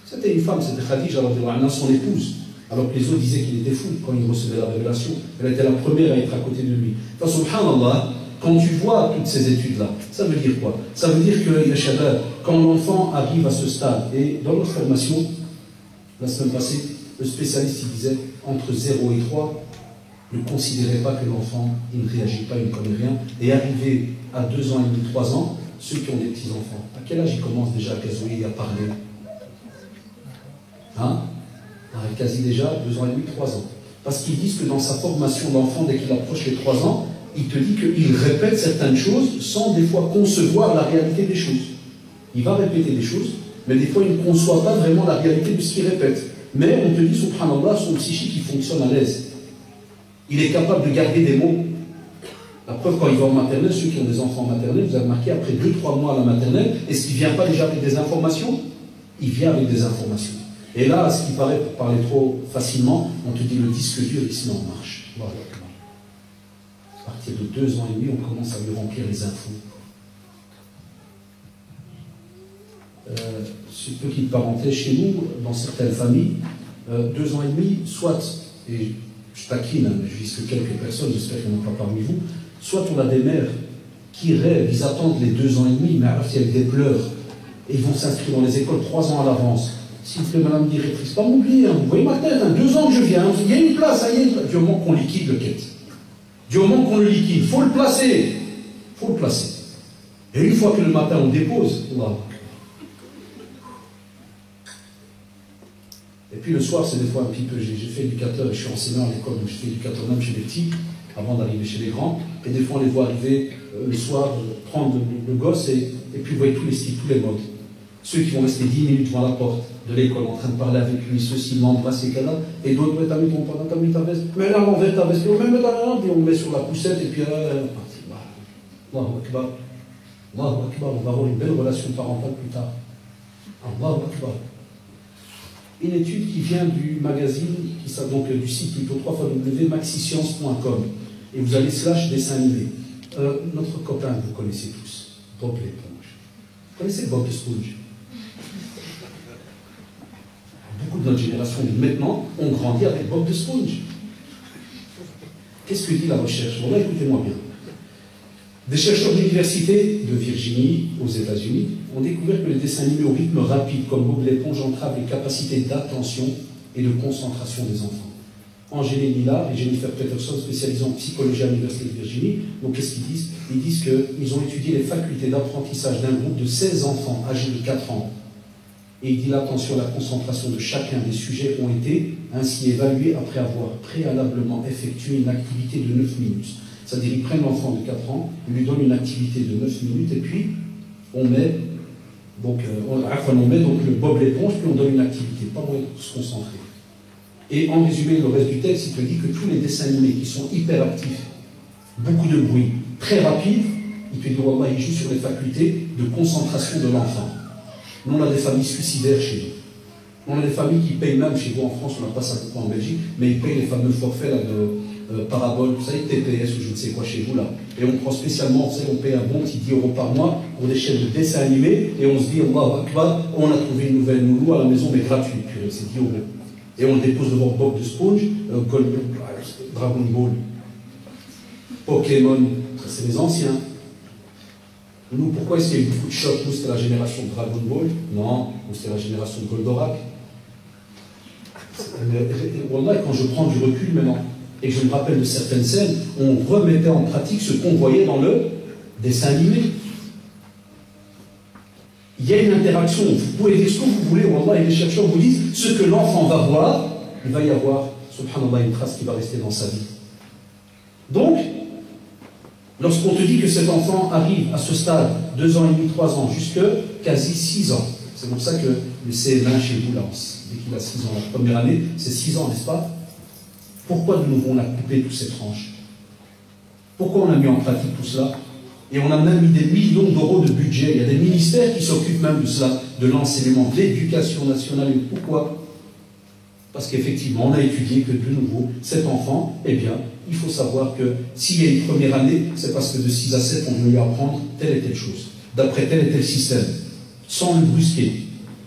C'était une femme, c'était Khadija, son épouse. Alors que les autres disaient qu'il était fou quand il recevait la révélation. Elle était la première à être à côté de lui. Enfin, subhanallah, quand tu vois toutes ces études-là, ça veut dire quoi? Ça veut dire que, Yashabab, quand l'enfant arrive à ce stade, et dans notre formation, la semaine passée, le spécialiste il disait entre 0 et 3, ne considérez pas que l'enfant il ne réagit pas, il ne connaît rien. Et arrivé à 2 ans et demi, 3 ans, ceux qui ont des petits-enfants, à quel âge ils commencent déjà à gazouiller et à parler? Hein? Quasi déjà 2 ans et demi, 3 ans. Parce qu'ils disent que dans sa formation d'enfant, dès qu'il approche les 3 ans, il te dit qu'il répète certaines choses sans des fois concevoir la réalité des choses. Il va répéter des choses, mais des fois il ne conçoit pas vraiment la réalité de ce qu'il répète. Mais on te dit, subhanallah, son psychique il fonctionne à l'aise. Il est capable de garder des mots. La preuve, quand il va en maternelle, ceux qui ont des enfants en maternelle, vous avez remarqué, après 2-3 mois à la maternelle, est-ce qu'il ne vient pas déjà avec des informations? Il vient avec des informations. Et là, à ce qui paraît, pour parler trop facilement, on te dit le disque dur, il se met en marche. Voilà. À partir de 2 ans et demi, on commence à lui remplir les infos. petite parenthèse, chez nous, dans certaines familles, 2 ans et demi, soit, et je taquine, hein, je vise que quelques personnes, j'espère qu'il n'y en a pas parmi vous, soit on a des mères qui rêvent, ils attendent les 2 ans et demi, mais avec des pleurs, et ils vont s'inscrire dans les écoles 3 ans à l'avance. S'il vous plaît, madame directrice, pas m'oublier, hein, vous voyez ma tête, hein, 2 ans que je viens, il y a une place, il y a une place. Du moment qu'on liquide le quête, du moment qu'on le liquide, il faut le placer, il faut le placer. Et une fois que le matin on dépose, Allah. Et puis le soir, c'est des fois un petit peu, j'ai fait éducateur et je suis enseignant à l'école, donc je fais éducateur même chez les petits, avant d'arriver chez les grands, et des fois on les voit arriver le soir, prendre le gosse, et puis vous voyez tous les styles, tous les modes. Ceux qui vont rester 10 minutes devant la porte de l'école en train de parler avec lui, ceux-ci l'embrasser, et d'autres, t'as mis ton pantalon, t'as mis ta veste, mais là, l'envers ta veste, puis on le met sur la poussette, et puis Allahu Akbar. Allahu Akbar, on va avoir une belle relation parentale plus tard. Allahu Akbar. Une étude qui vient du magazine, donc du site plutôt www.maxiscience.com, et vous allez / dessin animé. Notre copain, vous connaissez tous, Bob l'éponge. Vous connaissez Bob Esponge? Beaucoup de notre génération maintenant ont grandi avec Bob Esponge. Qu'est-ce que dit la recherche? Bon, là, écoutez-moi bien. Des chercheurs de l'université de Virginie, aux États-Unis, ont découvert que les dessins animés au rythme rapide, comme Bob l'éponge, entravent les capacités d'attention et de concentration des enfants. Angéline Lillard et Jennifer Peterson, spécialisés en psychologie à l'Université de Virginie, donc qu'est-ce qu'ils disent? Ils disent qu'ils ont étudié les facultés d'apprentissage d'un groupe de 16 enfants âgés de 4 ans. Et il dit l'attention et la concentration de chacun des sujets ont été ainsi évalués après avoir préalablement effectué une activité de 9 minutes. C'est-à-dire, ils prennent l'enfant de 4 ans, ils lui donnent une activité de 9 minutes, et puis on met donc le Bob l'éponge, puis on donne une activité, pas moyen de se concentrer. Et en résumé, le reste du texte, il te dit que tous les dessins animés qui sont hyperactifs, beaucoup de bruit, très rapides, il te dit, wallah, ils jouent sur les facultés de concentration de l'enfant. Nous, on a des familles suicidaires chez nous. On a des familles qui payent même, chez vous en France, on n'a pas ça beaucoup en Belgique, mais ils payent les fameux forfaits là, de parabole, vous savez, TPS ou je ne sais quoi chez vous là. Et on prend spécialement, vous savez, on paye un bon petit 10 € par mois pour des chaînes de dessins animés, et on se dit, Allahu Akbar, on a trouvé une nouvelle noulou à la maison, mais gratuite, c'est 10 €. Et on le dépose devant Bob Esponge, Dragon Ball, Pokémon, c'est les anciens. Nous, pourquoi est-ce qu'il y a eu beaucoup de chocs? Nous, c'était la génération de Dragon Ball. Non, nous, c'était la génération de Goldorak. Wallah, quand je prends du recul maintenant, et que je me rappelle de certaines scènes, on remettait en pratique ce qu'on voyait dans le dessin animé. Il y a une interaction, vous pouvez dire ce que vous voulez, Wallah, et les chercheurs vous disent, ce que l'enfant va voir, il va y avoir, subhanallah, une trace qui va rester dans sa vie. Donc, lorsqu'on te dit que cet enfant arrive à ce stade, 2 ans et demi, 3 ans, jusque quasi 6 ans, c'est pour ça que le CM1 chez vous, là, dès qu'il a 6 ans, la première année, c'est 6 ans, n'est-ce pas? Pourquoi de nouveau on a coupé toutes ces tranches? Pourquoi on a mis en pratique tout cela? Et on a même mis des millions d'euros de budget. Il y a des ministères qui s'occupent même de cela, de l'enseignement, de l'éducation nationale. Et pourquoi? Parce qu'effectivement, on a étudié que de nouveau, cet enfant, eh bien, il faut savoir que s'il y a une première année, c'est parce que de 6 à 7, on veut lui apprendre telle et telle chose, d'après tel et tel système, sans le brusquer.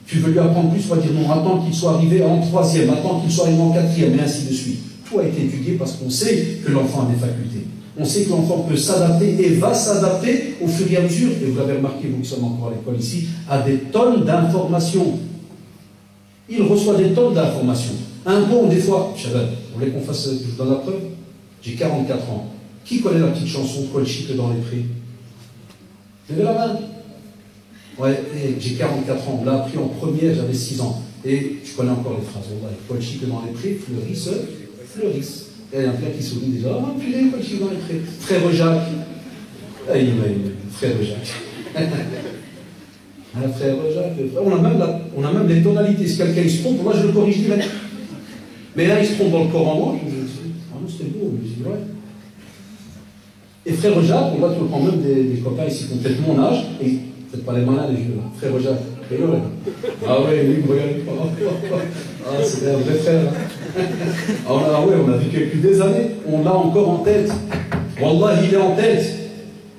Tu veux lui apprendre plus, on va dire non, attends qu'il soit arrivé en 3e, attends qu'il soit arrivé en 4e, et ainsi de suite. Tout a été étudié parce qu'on sait que l'enfant a des facultés. On sait que l'enfant peut s'adapter et va s'adapter au fur et à mesure, et vous l'avez remarqué, vous qui sommes encore à l'école ici, à des tonnes d'informations. Il reçoit des tonnes d'informations. Un bon, des fois, Shabbat, vous voulez qu'on fasse, je vous donne la preuve? J'ai 44 ans. Qui connaît la petite chanson Colchique dans les prés? Levez la main. Ouais, j'ai 44 ans. On l'a appris en première, j'avais 6 ans. Et je connais encore les phrases. Colchique dans les prés, fleurissent, fleurissent. Et il y a un frère qui sourit déjà. Ah, putain, Colchique dans les prés. Frère Jacques. Ah, frère Jacques. Ah, frère Jacques. On a même des tonalités. Si quelqu'un se trompe, moi je le corrige direct. Mais là, il se trompe dans le Coran. Moi, je me dis, ah non, c'était beau. Je dis, ouais. Et frère Jacques, on va te prendre même des copains ici qui ont peut-être mon âge, et peut-être pas les malins, les vieux, là. Frère Jacques, et là, ah ouais, lui, il me regarde pas. Ah, c'était un vrai frère. Hein. Ah ouais, on a vécu depuis des années, on l'a encore en tête. Wallah, il est en tête.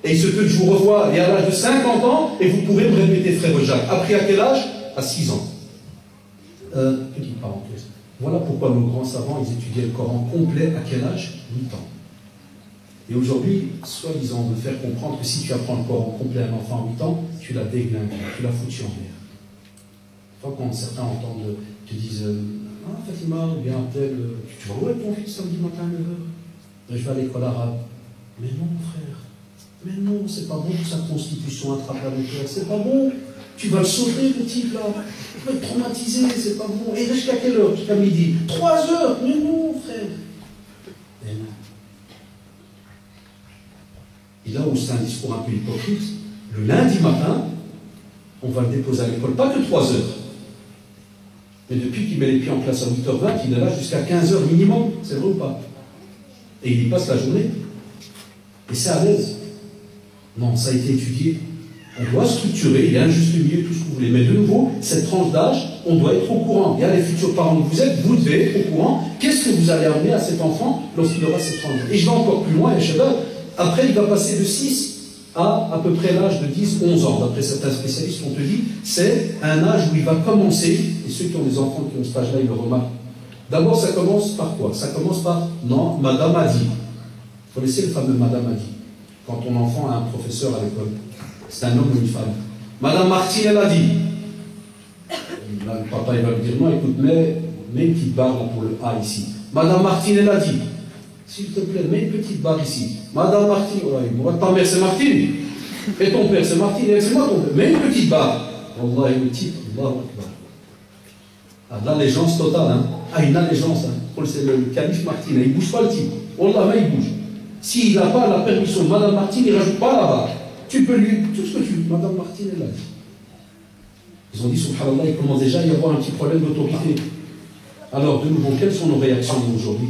Et il se peut que je vous revoie et à l'âge de 50 ans, et vous pourrez me répéter, frère Jacques. Après à quel âge? À 6 ans. Petite parenthèse. Voilà pourquoi nos grands savants, ils étudiaient le Coran complet à quel âge? 8 ans. Et aujourd'hui, soi-disant, on veut faire comprendre que si tu apprends le Coran complet à un enfant à 8 ans, tu l'as déglingué, tu l'as foutu en l'air. Quand certains entendent, te disent ah Fatima, ou bien tel, tu vas où avec ton fils samedi matin à 9h? Je vais à l'école arabe. Mais non, frère. Mais non, c'est pas bon pour sa constitution intraplanetaire, c'est pas bon. Tu vas le sauver, le type là. Tu vas être traumatisé, c'est pas bon. Et jusqu'à quelle heure? Jusqu'à midi. 3 heures. Mais non, frère. Mais non. Et là où c'est un discours un peu hypocrite, le lundi matin, on va le déposer à l'école, pas que 3 heures. Mais depuis qu'il met les pieds en classe à 8h20, il est là jusqu'à 15h minimum, c'est vrai ou pas? Et il y passe la journée. Et c'est à l'aise. Non, ça a été étudié. On doit structurer, il y a un juste milieu, tout ce que vous voulez. Mais de nouveau, cette tranche d'âge, on doit être au courant. Il y a les futurs parents que vous êtes, vous devez être au courant. Qu'est-ce que vous allez amener à cet enfant lorsqu'il aura cette tranche d'âge? Et je vais encore plus loin, après il va passer de 6 à peu près l'âge de 10-11 ans. D'après certains spécialistes, on te dit, c'est un âge où il va commencer, et ceux qui ont des enfants qui ont cet âge-là, ils le remarquent. D'abord, ça commence par quoi? Ça commence par, non, Madame a dit. Vous connaissez le fameux Madame a dit? Quand ton enfant a un professeur à l'école, c'est un homme ou une femme. Madame Martine, elle a dit. Là, le papa, il va lui dire, non, écoute, mets une petite barre là pour le A ici. Madame Martine, elle a dit. S'il te plaît, mets une petite barre ici. Madame Martine, ouais, ta mère c'est Martine. Et ton père c'est Martine, et c'est moi ton père. Mets une petite barre. Wallah, le type, Allahu Akbar. Ah, l'allégeance totale, hein. Ah, une allégeance, hein. C'est le calife Martine, il ne bouge pas le type. Wallah, mais il bouge. S'il n'a pas la permission de Madame Martine, il ne rajoute pas la barre. Tu peux lui, tout ce que tu veux, Madame Martine, elle a dit. Ils ont dit, subhanallah, il commence déjà à y avoir un petit problème d'autorité. Alors, de nouveau, quelles sont nos réactions aujourd'hui?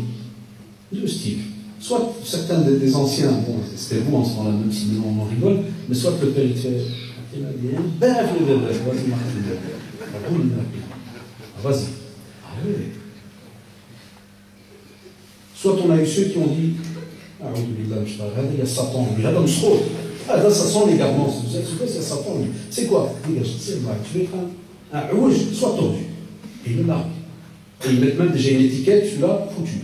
De ce type. Soit certains des anciens, bon, c'était vous en ce moment-là, même si nous on en rigole, mais soit le père il fait, vas-y. Ah oui. Soit on a eu ceux qui ont dit, il y a Satan, il y a l'homme trop. Ah, là, ça sent l'égarement. C'est Satan, lui. C'est quoi? C'est mal. Tu veux être un rouge, soit tordu. Et il le largue. Et ils mettent même déjà une étiquette, celui-là, foutu.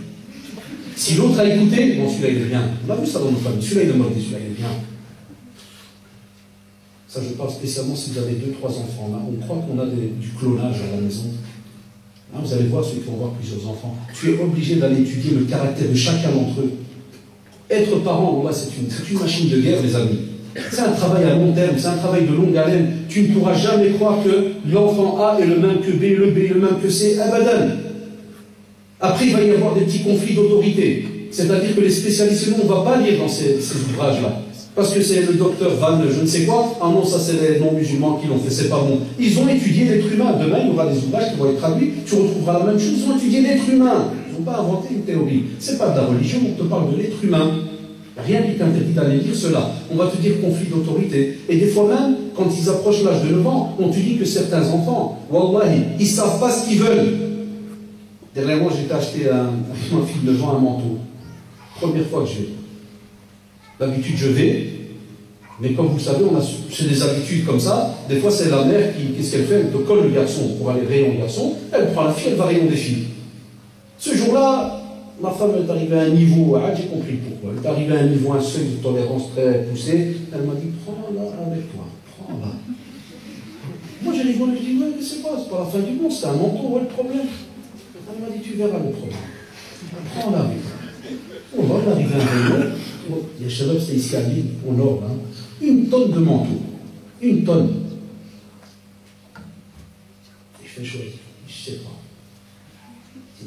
Si l'autre a écouté, bon, celui-là, il est bien. On a vu ça dans nos familles. Celui-là, il est mauvais, celui-là, il est bien. Ça, je parle spécialement si vous avez 2-3 enfants. Là, on croit qu'on a du clonage à la maison. Là, vous allez voir ceux qui vont avoir plusieurs enfants. Tu es obligé d'aller étudier le caractère de chacun d'entre eux. Être parent, là, c'est une machine de guerre, les amis. C'est un travail à long terme, c'est un travail de longue haleine. Tu ne pourras jamais croire que l'enfant A est le même que B, le B est le même que C, abadan. Après, il va y avoir des petits conflits d'autorité. C'est-à-dire que les spécialistes, nous, on ne va pas lire dans ces ouvrages-là. Parce que c'est le docteur Van, je ne sais quoi. Ah non, ça c'est les non-musulmans qui l'ont fait, c'est pas bon. Ils ont étudié l'être humain. Demain, il y aura des ouvrages qui vont être traduits. Tu retrouveras la même chose. Ils ont étudié l'être humain. Ils n'ont pas inventé une théorie. Ce n'est pas de la religion, on te parle de l'être humain. Rien qui t'interdit d'aller lire cela. On va te dire conflit d'autorité. Et des fois même, quand ils approchent l'âge de 9 ans, on te dit que certains enfants, wallahi, ils ne savent pas ce qu'ils veulent. Dernièrement, j'ai acheté à ma fille de 9 ans un manteau. Première fois que je vais. D'habitude, je vais, mais comme vous le savez, c'est des habitudes comme ça. Des fois, c'est la mère qui, qu'est-ce qu'elle fait? Elle te colle le garçon pour aller rayon garçon. Elle prend la fille, elle va rayon des filles. Ce jour-là, ma femme est arrivée à un niveau, j'ai compris pourquoi. Elle est arrivée à un niveau, un seuil de tolérance très poussé. Elle m'a dit, prends-la avec toi, prends-la. Moi, j'ai rigolé, je dis, ouais, mais c'est pas la fin du monde, c'est un manteau, où est le problème? Elle m'a dit, tu verras le problème. Prends-la avec toi. On va arriver à un rayon. Les chaleurs, c'est ici à Lille, au nord, hein. 1 tonne de manteau. 1 tonne. Et je fais chose, je ne sais pas.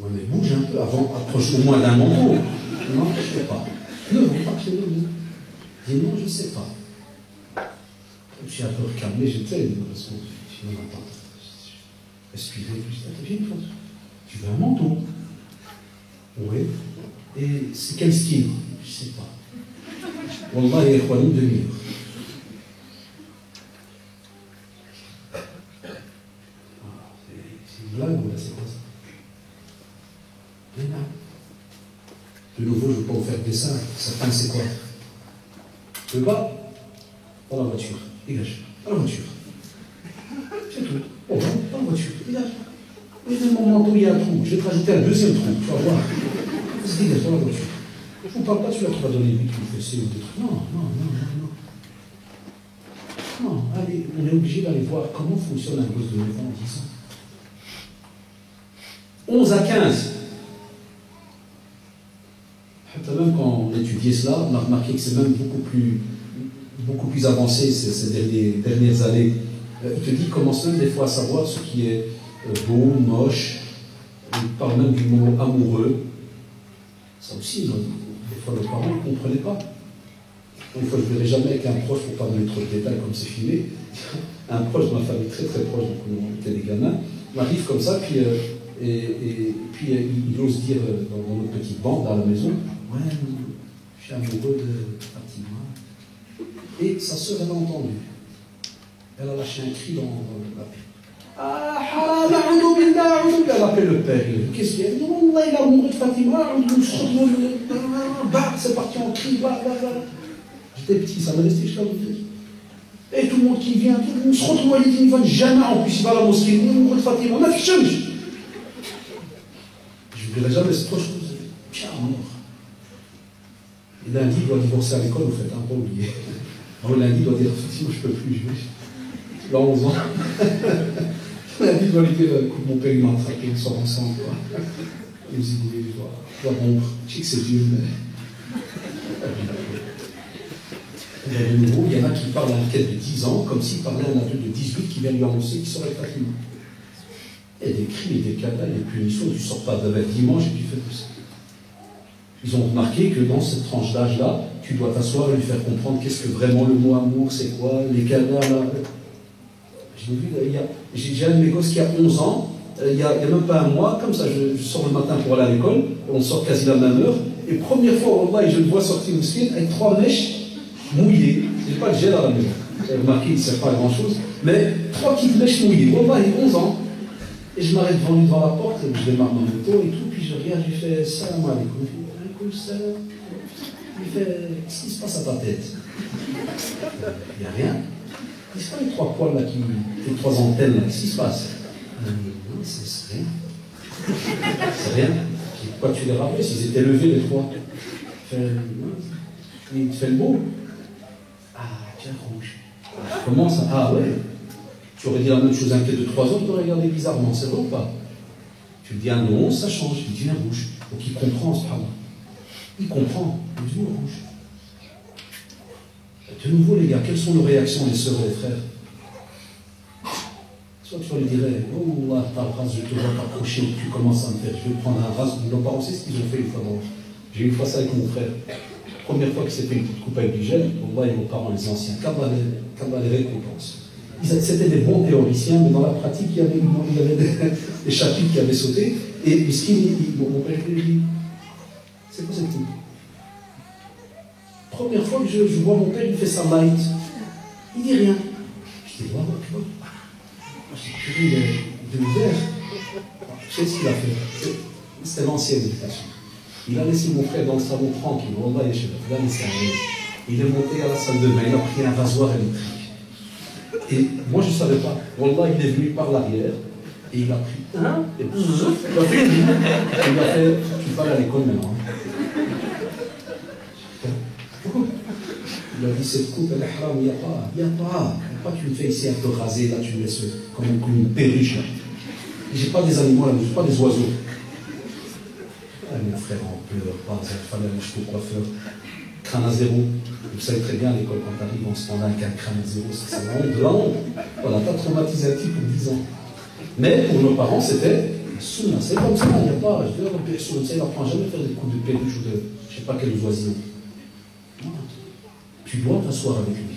Ouais, mais bouge un peu avant, approche au moins d'un manteau. Non, je ne sais pas. Non, pas que je dis non, je ne sais pas. Je suis un peu recalmé, j'étais, parce que je dis non, attends, respirer, tu veux un manteau? Oui. Et c'est quel style? Je ne sais pas. Wallah, il y a une demi-heure. C'est une blague ou là, c'est quoi ça? De nouveau, je ne veux pas vous faire dessin. Certains, c'est quoi? Je ne peux pas. dans la voiture. Dégage. Dans la voiture. C'est tout. Oh, dans la voiture. Dégage. Mais dans mon manteau, il y a un trou. Je vais te rajouter un deuxième trou. Tu vas voir. Vas-y, dégage dans la voiture. Je ne vous parle pas de celui qui va donner 8 ou fessé ou des trucs. Non. Non, allez, on est obligé d'aller voir comment fonctionne un gosse de 9 ans, 10 ans. 11 à 15. Même quand on étudiait cela, on a remarqué que c'est même beaucoup plus avancé ces dernières années. Il te dit, commence même des fois à savoir ce qui est beau, moche. Il parle même du mot amoureux. Ça aussi, des fois, nos parents ne comprenaient pas. Une fois, je ne verrai jamais qu'un proche, pour ne pas donner trop de détails comme c'est filmé, un proche de ma famille très très proche, donc on était des gamins, m'arrive comme ça, puis il ose dire dans notre petite bande à la maison, ouais, je suis amoureux de Fatima. Et sa sœur, elle a entendu. Elle a lâché un cri dans la paix. Ah, elle appelle le père. Qu'est-ce qu'il y a? Non, il est amoureux de Fatima, c'est parti en cri, J'étais petit, ça m'a resté jusqu'à l'aujourd'hui. Et tout le monde qui vient, tout le monde se retrouve, il ne va jamais, en plus il va à la mosquée, il est amoureux de Fatima, on a fait change. Je ne verrai jamais ce proche, tiens, amour. Et lundi, il doit divorcer à l'école, vous faites un peu oublier. Alors lundi, il doit dire, effectivement, je ne peux plus jouer. Il a 11 ans. Lundi, il doit lui dire, écoute, mon père, il m'a attrapé, on sort ensemble. Quoi. Il me dit, je dois rompre. Je sais que c'est vieux, mais. Et de nouveau, il y en a qui parlent à un quête de 10 ans, comme s'il parlait à un adulte de 18 qui vient lui annoncer qu'il serait Fatima. Et des cris, des cadas, des punitions, tu ne sors pas de dimanche et tu fais tout ça. Ils ont remarqué que dans cette tranche d'âge-là, tu dois t'asseoir et lui faire comprendre qu'est-ce que vraiment le mot amour, c'est quoi, les cadas, là. J'ai un de mes gosses qui a 11 ans, il n'y a même pas un mois, comme ça, je sors le matin pour aller à l'école, on sort quasi à la même heure, et première fois, Wallah, je le vois sortir au ski avec 3 mèches mouillées. Je n'ai pas de gel à la maison. Vous avez remarqué, il ne sert pas à grand-chose, mais 3 petites mèches mouillées. Wallah, il a 11 ans. Et je m'arrête devant lui, devant la porte, je démarre ma moto et tout, puis je regarde, je lui fais salam alaikum. Il fait, qu'est-ce qui se passe à ta tête? Il n'y a rien. Qu'est-ce que les 3 poils là, les 3 antennes là, qu'est-ce qui se passe? Non, c'est rien. C'est rien. Pourquoi tu les rappelles s'ils étaient levés les 3? Il te fait le beau. Ah, tiens, rouge. Comment ça? Ah ouais. Tu aurais dit la même chose à un quai de 3 ans, tu aurais regardé bizarrement, c'est vrai ou pas? Tu lui dis un 11, ça change, il devient rouge. Donc il comprend, subhanallah. Il comprend, il devient rouge. De nouveau, les gars, quelles sont nos réactions, les sœurs et les frères? Soit tu lui dirais, oh Allah, ta race, je te vois t'approcher, tu commences à me faire, je vais prendre un race. Nos parents, c'est ce qu'ils ont fait une fois. J'ai eu une fois ça avec mon frère. Première fois qu'il s'est fait une petite coupe avec du gel, on voit nos parents, les anciens, qu'Allah les récompense. C'était des bons théoriciens, mais dans la pratique, il y avait des chapitres qui avaient sauté. Et mon père lui dit, c'est quoi cette coupe? Première fois que je vois mon père, il fait sa light. Il dit rien. Je dis, voilà, tu vois. Il est ouvert. Je sais ce qu'il a fait. C'était l'ancienne éducation. Il a laissé mon frère dans le salon tranquille. Wallah, il a laissé aller. Il est monté à la salle de bain, il a pris un rasoir électrique. Et moi, je ne savais pas. Wallah, il est venu par l'arrière. Et il a pris un. Et il a fait, tu parles à l'école maintenant. Il a dit, cette coupe, elle est haram, il n'y a pas. Il n'y a pas, tu me fais ici un peu rasé, là, tu me laisses comme une perruche. Je n'ai pas des animaux là, je n'ai pas des oiseaux. Ah, mon frère en pleurs, pas, il fallait aller chez le coiffeur. Crâne à zéro. Vous savez très bien, à l'école, quand tu arrives, on se prend avec un crâne à zéro, c'est la honte de la honte. Voilà, t'as traumatisé un type pour 10 ans. Mais pour nos parents, c'était sunna. C'est comme ça, il n'y a pas, je veux dire, il n'apprend jamais à faire des coups de perruche ou de, je ne sais pas quels oiseaux. Tu dois t'asseoir avec lui.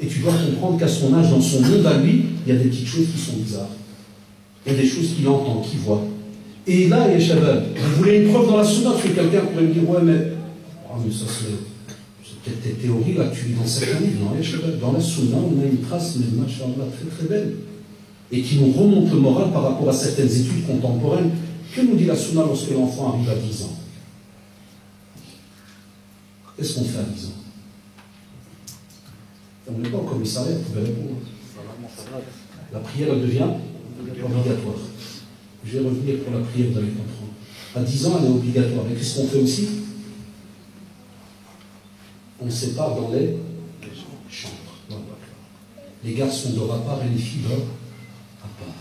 Et tu dois comprendre qu'à son âge, dans son monde à lui, il y a des petites choses qui sont bizarres. Il y a des choses qu'il entend, qu'il voit. Et là, les shabab, vous voulez une preuve dans la sunna, parce que quelqu'un pourrait me dire, ouais, mais ça c'est peut-être tes théories là que tu lis dans certains livres. Non, les shabab, dans la sunna, on a une trace, mais machallah, très très belle. Et qui nous remonte le moral par rapport à certaines études contemporaines. Que nous dit la sunna lorsque l'enfant arrive à 10 ans? Qu'est-ce qu'on fait à 10 ans? On n'est pas au commissariat, vous pouvez répondre. La prière, elle devient obligatoire. Je vais revenir pour la prière, vous allez comprendre. À 10 ans, elle est obligatoire. Et qu'est-ce qu'on fait aussi? On sépare dans les chambres. Les garçons doivent à part et les filles doivent à part.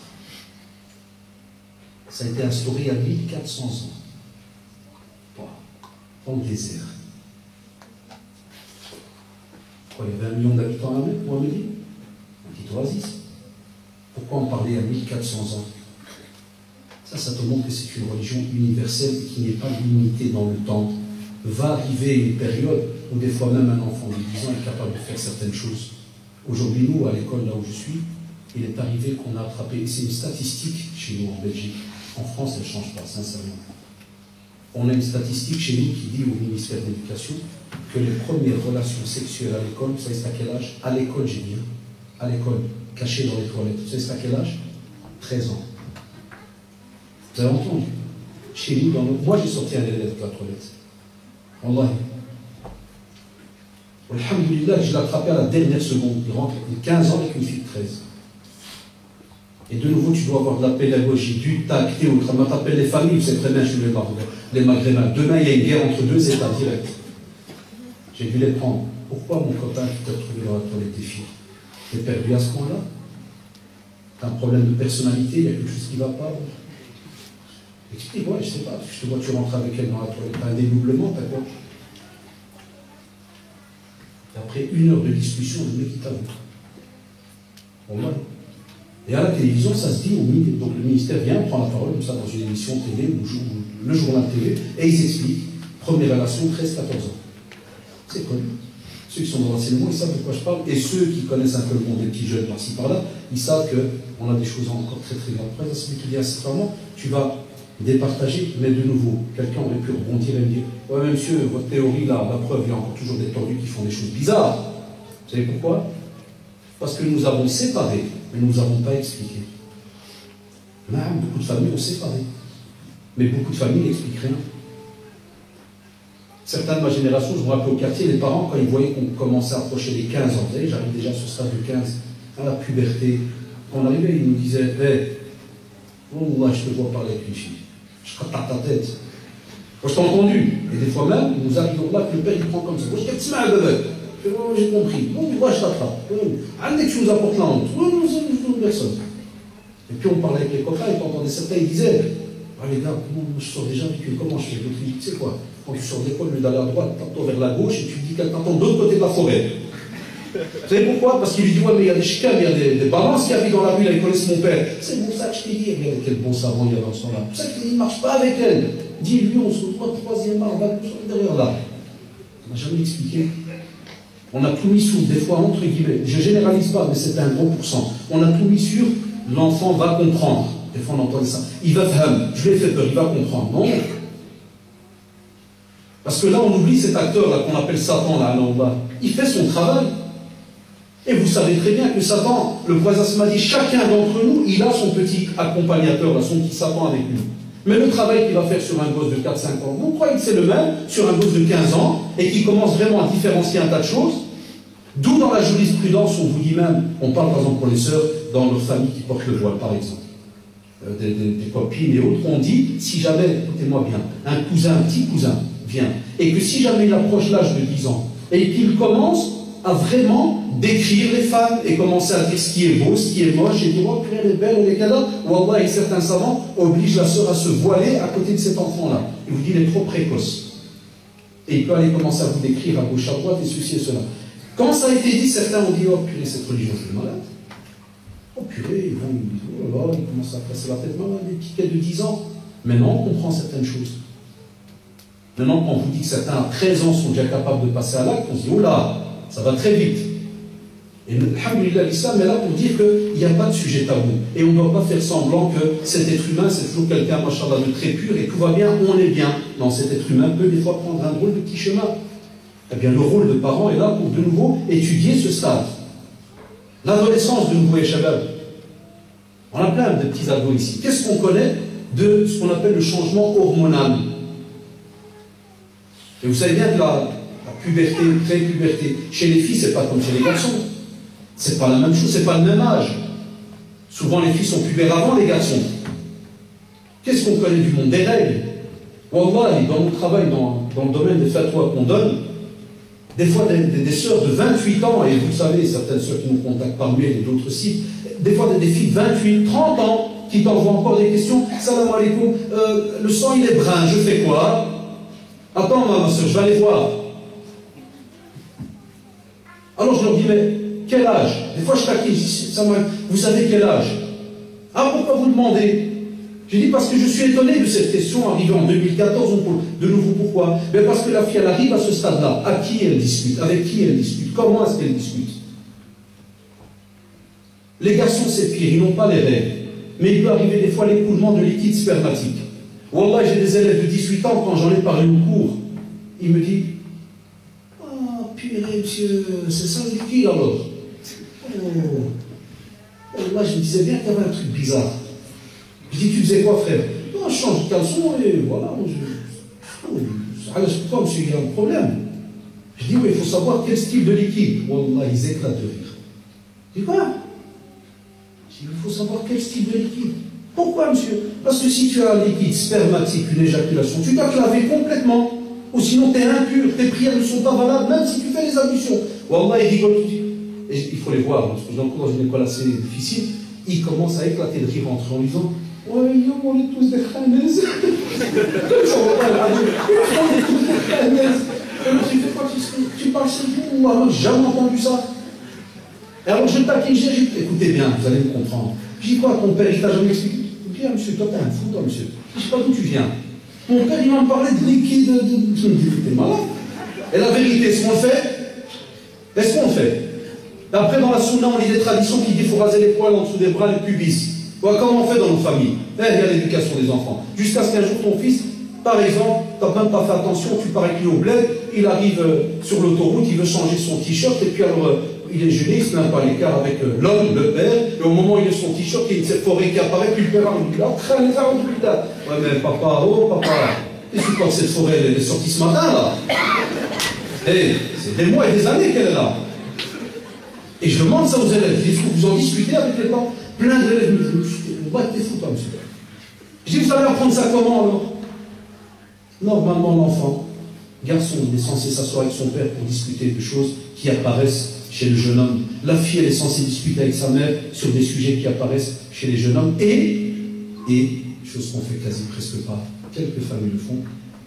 Ça a été instauré à 1400 ans. Dans le désert. Quoi, il y avait 1 million d'habitants à la mer, ou à Médine? Un petit oasis. Pourquoi on parlait à 1400 ans? Ça te montre que c'est une religion universelle qui n'est pas limitée dans le temps. Va arriver une période où des fois même un enfant de 10 ans est capable de faire certaines choses. Aujourd'hui, nous, à l'école là où je suis, il est arrivé qu'on a attrapé, c'est une statistique chez nous en Belgique. En France, elle ne change pas, sincèrement. On a une statistique chez nous qui dit au ministère de l'Éducation que les premières relations sexuelles à l'école, vous savez c'est à quel âge? À l'école, j'ai dit. À l'école, cachées dans les toilettes. Vous savez c'est à quel âge? 13 ans. Vous avez entendu? Chez nous, moi j'ai sorti un élève de la toilette. Wallahi. Alhamdulillah, je l'ai attrapé à la dernière seconde. Il rentre avec 15 ans avec une fille de 13. Et de nouveau, tu dois avoir de la pédagogie, du tact et autres. On t'appelle les familles, vous savez très bien, je suis les Maghrébins. Demain, il y a une guerre entre 2 États directs. J'ai dû les prendre. Pourquoi mon copain qui t'a trouvé dans la toilette des filles? T'es perdu à ce point-là? T'as un problème de personnalité, il y a quelque chose qui ne va pas? Explique-moi, je ne sais pas, je te vois, tu rentres avec elle dans la toilette, t'as un dédoublement, t'as quoi? Et après 1 heure de discussion, le mec il t'avoue. Et à la télévision, ça se dit au ministère. Donc le ministère vient, prend la parole, comme ça, dans une émission télé, ou le journal télé, et ils expliquent. Première relation, 13-14 ans. C'est connu. Ceux qui sont dans l'enseignement, ils savent de quoi je parle. Et ceux qui connaissent un peu le monde des petits jeunes par-ci par-là, ils savent qu'on a des choses encore très très graves. Après, ça se dit qu'il y a un certain moment, tu vas départager, mais de nouveau, quelqu'un aurait pu rebondir et me dire « Ouais, monsieur, votre théorie, là, la preuve, il y a encore toujours des tordus qui font des choses bizarres. » Vous savez pourquoi? Parce que nous avons séparé, mais nous n'avons pas expliqué. Même beaucoup de familles ont séparé. Mais beaucoup de familles n'expliquent rien. Certains de ma génération, je me rappelle au quartier, les parents, quand ils voyaient qu'on commençait à approcher les 15 ans, vous savez, j'arrive déjà sur ce stade de 15, à la puberté, quand on arrivait, ils nous disaient « Hé, oh, je te vois parler avec une fille. Je frappe ta tête. » Moi, je t'ai entendu. Et des fois même, nous arrivons là que le père, il prend comme ça. Moi, j'ai compris. Bon, moi, je t'attrape. Allez, que tu nous apportes la honte. Non, personne. Et puis, on parlait avec les copains, et quand on entendait certains, ils disaient ah, les gars, je sors déjà avec eux. Comment je fais? L'autre, il dit tu sais quoi? Quand tu sors d'école, au lieu d'aller à droite, t'attends vers la gauche, et tu dis qu'elle t'attend de l'autre côté de la forêt. Vous savez pourquoi? Parce qu'il lui dit ouais, mais il y a des chicanes, il y a des balances qui arrivent dans la rue, là, ils connaissent mon père. C'est pour ça que je t'ai dit, regardez quel bon savant il y a dans ce temps-là. C'est pour ça qu'il ne marche pas avec elle. Dis-lui, on se retrouve au 3e arbre, derrière là. On n'a jamais expliqué. On a tout mis sous, des fois, entre guillemets, je ne généralise pas, mais c'est un gros pourcent. On a tout mis sur l'enfant va comprendre. Des fois, on entend ça. Il va faire, je lui ai fait peur, il va comprendre. Non. Parce que là, on oublie cet acteur-là qu'on appelle Satan, là, en bas. Il fait son travail. Et vous savez très bien que Satan, le prophète m'a dit, chacun d'entre nous, il a son petit accompagnateur, là, son petit Satan avec lui. Mais le travail qu'il va faire sur un gosse de 4-5 ans, vous croyez que c'est le même sur un gosse de 15 ans et qui commence vraiment à différencier un tas de choses? D'où dans la jurisprudence, on vous dit même, on parle par exemple pour les sœurs dans leur famille qui portent le voile, par exemple, des copines et autres, on dit, si jamais, écoutez-moi bien, un cousin, un petit cousin vient, et que si jamais il approche l'âge de 10 ans, et qu'il commence à vraiment décrire les femmes et commencer à dire ce qui est beau, ce qui est moche, et dire oh, elle est belle, elle est cadavre. Wallah, et certains savants obligent la sœur à se voiler à côté de cet enfant-là. Il vous dit il est trop précoce. Et il peut aller commencer à vous décrire à gauche, à droite, et ceci et cela. Quand ça a été dit, certains ont dit oh purée, cette religion, c'est malade. Oh purée, ils vont, oh là, ils commencent à passer la tête, maman, des piquets de 10 ans. Maintenant, on comprend certaines choses. Maintenant, quand on vous dit que certains à 13 ans sont déjà capables de passer à l'acte, on se dit oh là, ça va très vite. Et alhamdulillah, l'islam est là pour dire qu'il n'y a pas de sujet tabou. Et on ne doit pas faire semblant que cet être humain, c'est toujours quelqu'un, machallah, de très pur, et tout va bien, on est bien. Non, cet être humain peut des fois prendre un drôle de petit chemin. Eh bien, le rôle de parent est là pour de nouveau étudier ce stade. L'adolescence, de nouveau, est shabab. On a plein de petits ados ici. Qu'est-ce qu'on connaît de ce qu'on appelle le changement hormonal? Et vous savez bien que la puberté, pré-puberté, chez les filles, c'est pas comme chez les garçons. C'est pas la même chose, c'est pas le même âge. Souvent les filles sont pubères avant les garçons. Qu'est-ce qu'on connaît du monde? Des règles. Wallah, dans mon travail, dans le domaine des fatwas qu'on donne, des fois des sœurs de 28 ans, et vous savez, certaines sœurs qui nous contactent par mail et d'autres sites, des fois des filles de 28, 30 ans, qui t'envoient encore des questions. Salam alaikum, le sang il est brun, je fais quoi? Attends ma soeur, je vais aller voir. Alors je leur dis, mais quel âge? Des fois je taquine, je dis, vous savez quel âge? Ah, pourquoi vous demandez? Je dis parce que je suis étonné de cette question arrivée en 2014, de nouveau pourquoi? Mais parce que la fille elle arrive à ce stade-là, à qui elle discute, avec qui elle discute, comment est-ce qu'elle discute? Les garçons c'est pire, ils n'ont pas les règles. Mais il peut arriver des fois l'écoulement de liquide spermatique. Wallah, j'ai des élèves de 18 ans, quand j'en ai parlé au cours, ils me disent « Ah, purée, monsieur, c'est ça le liquide alors ?» Wallah, je me disais bien qu'il y avait un truc bizarre. Je dis « Tu faisais quoi, frère ?»« Non, je change de caleçon et voilà. Pourquoi, monsieur, il y a un problème ?» Je dis « Oui, il faut savoir quel style de liquide. » Wallah, ils éclatent de rire. Je dis « Quoi ?» Il faut savoir quel style de liquide. Pourquoi, monsieur? Parce que si tu as un liquide spermatique, une éjaculation, tu dois te laver complètement. Ou sinon, tu es impur, tes prières ne sont pas valables, même si tu fais les ablutions. Wallah, il rigole tout de suite. Et il faut les voir, parce que j'entre dans une école assez difficile. Il commence à éclater de rire entre eux en disant ouais, yo, on est tous des khanaises. Tu parles chez vous, alors j'ai jamais entendu ça. Et alors je taquine, je dis, écoutez bien, vous allez me comprendre. Je dis quoi, ton père, il t'a jamais expliqué? Bien, monsieur, toi, t'es un fou, toi, monsieur. Je ne sais pas d'où tu viens. Mon père, il m'a parlé de liquide, je me dis, t'es malade. Et la vérité, est-ce qu'on le fait? Est-ce qu'on le fait? Après, dans la sunna, on lit des traditions qui disent qu'il faut raser les poils en dessous des bras, les pubis. Voilà, comment on fait dans nos familles? Il y a l'éducation des enfants. Jusqu'à ce qu'un jour, ton fils, par exemple, tu n'as même pas fait attention, tu pars avec lui au bled, il arrive sur l'autoroute, il veut changer son t-shirt, et puis alors, il est gêné, il se met pas à l'écart avec l'homme, le père, et au moment où il est son t-shirt, il y a cette forêt qui apparaît, puis le père arrive là, ouais, mais papa, oh papa, qu'est-ce que quand cette forêt elle est sortie ce matin là? Eh, c'est des mois et des années qu'elle est là. Et je demande ça aux élèves, est-ce que vous en discutez avec les parents? Plein d'élèves me disent, ouais, t'es fou toi, monsieur. Je dis, vous allez apprendre ça comment alors? Normalement, l'enfant, garçon, il est censé s'asseoir avec son père pour discuter de choses qui apparaissent chez le jeune homme. La fille, elle est censée discuter avec sa mère sur des sujets qui apparaissent chez les jeunes hommes. Et chose qu'on fait quasi presque pas, quelques familles le font,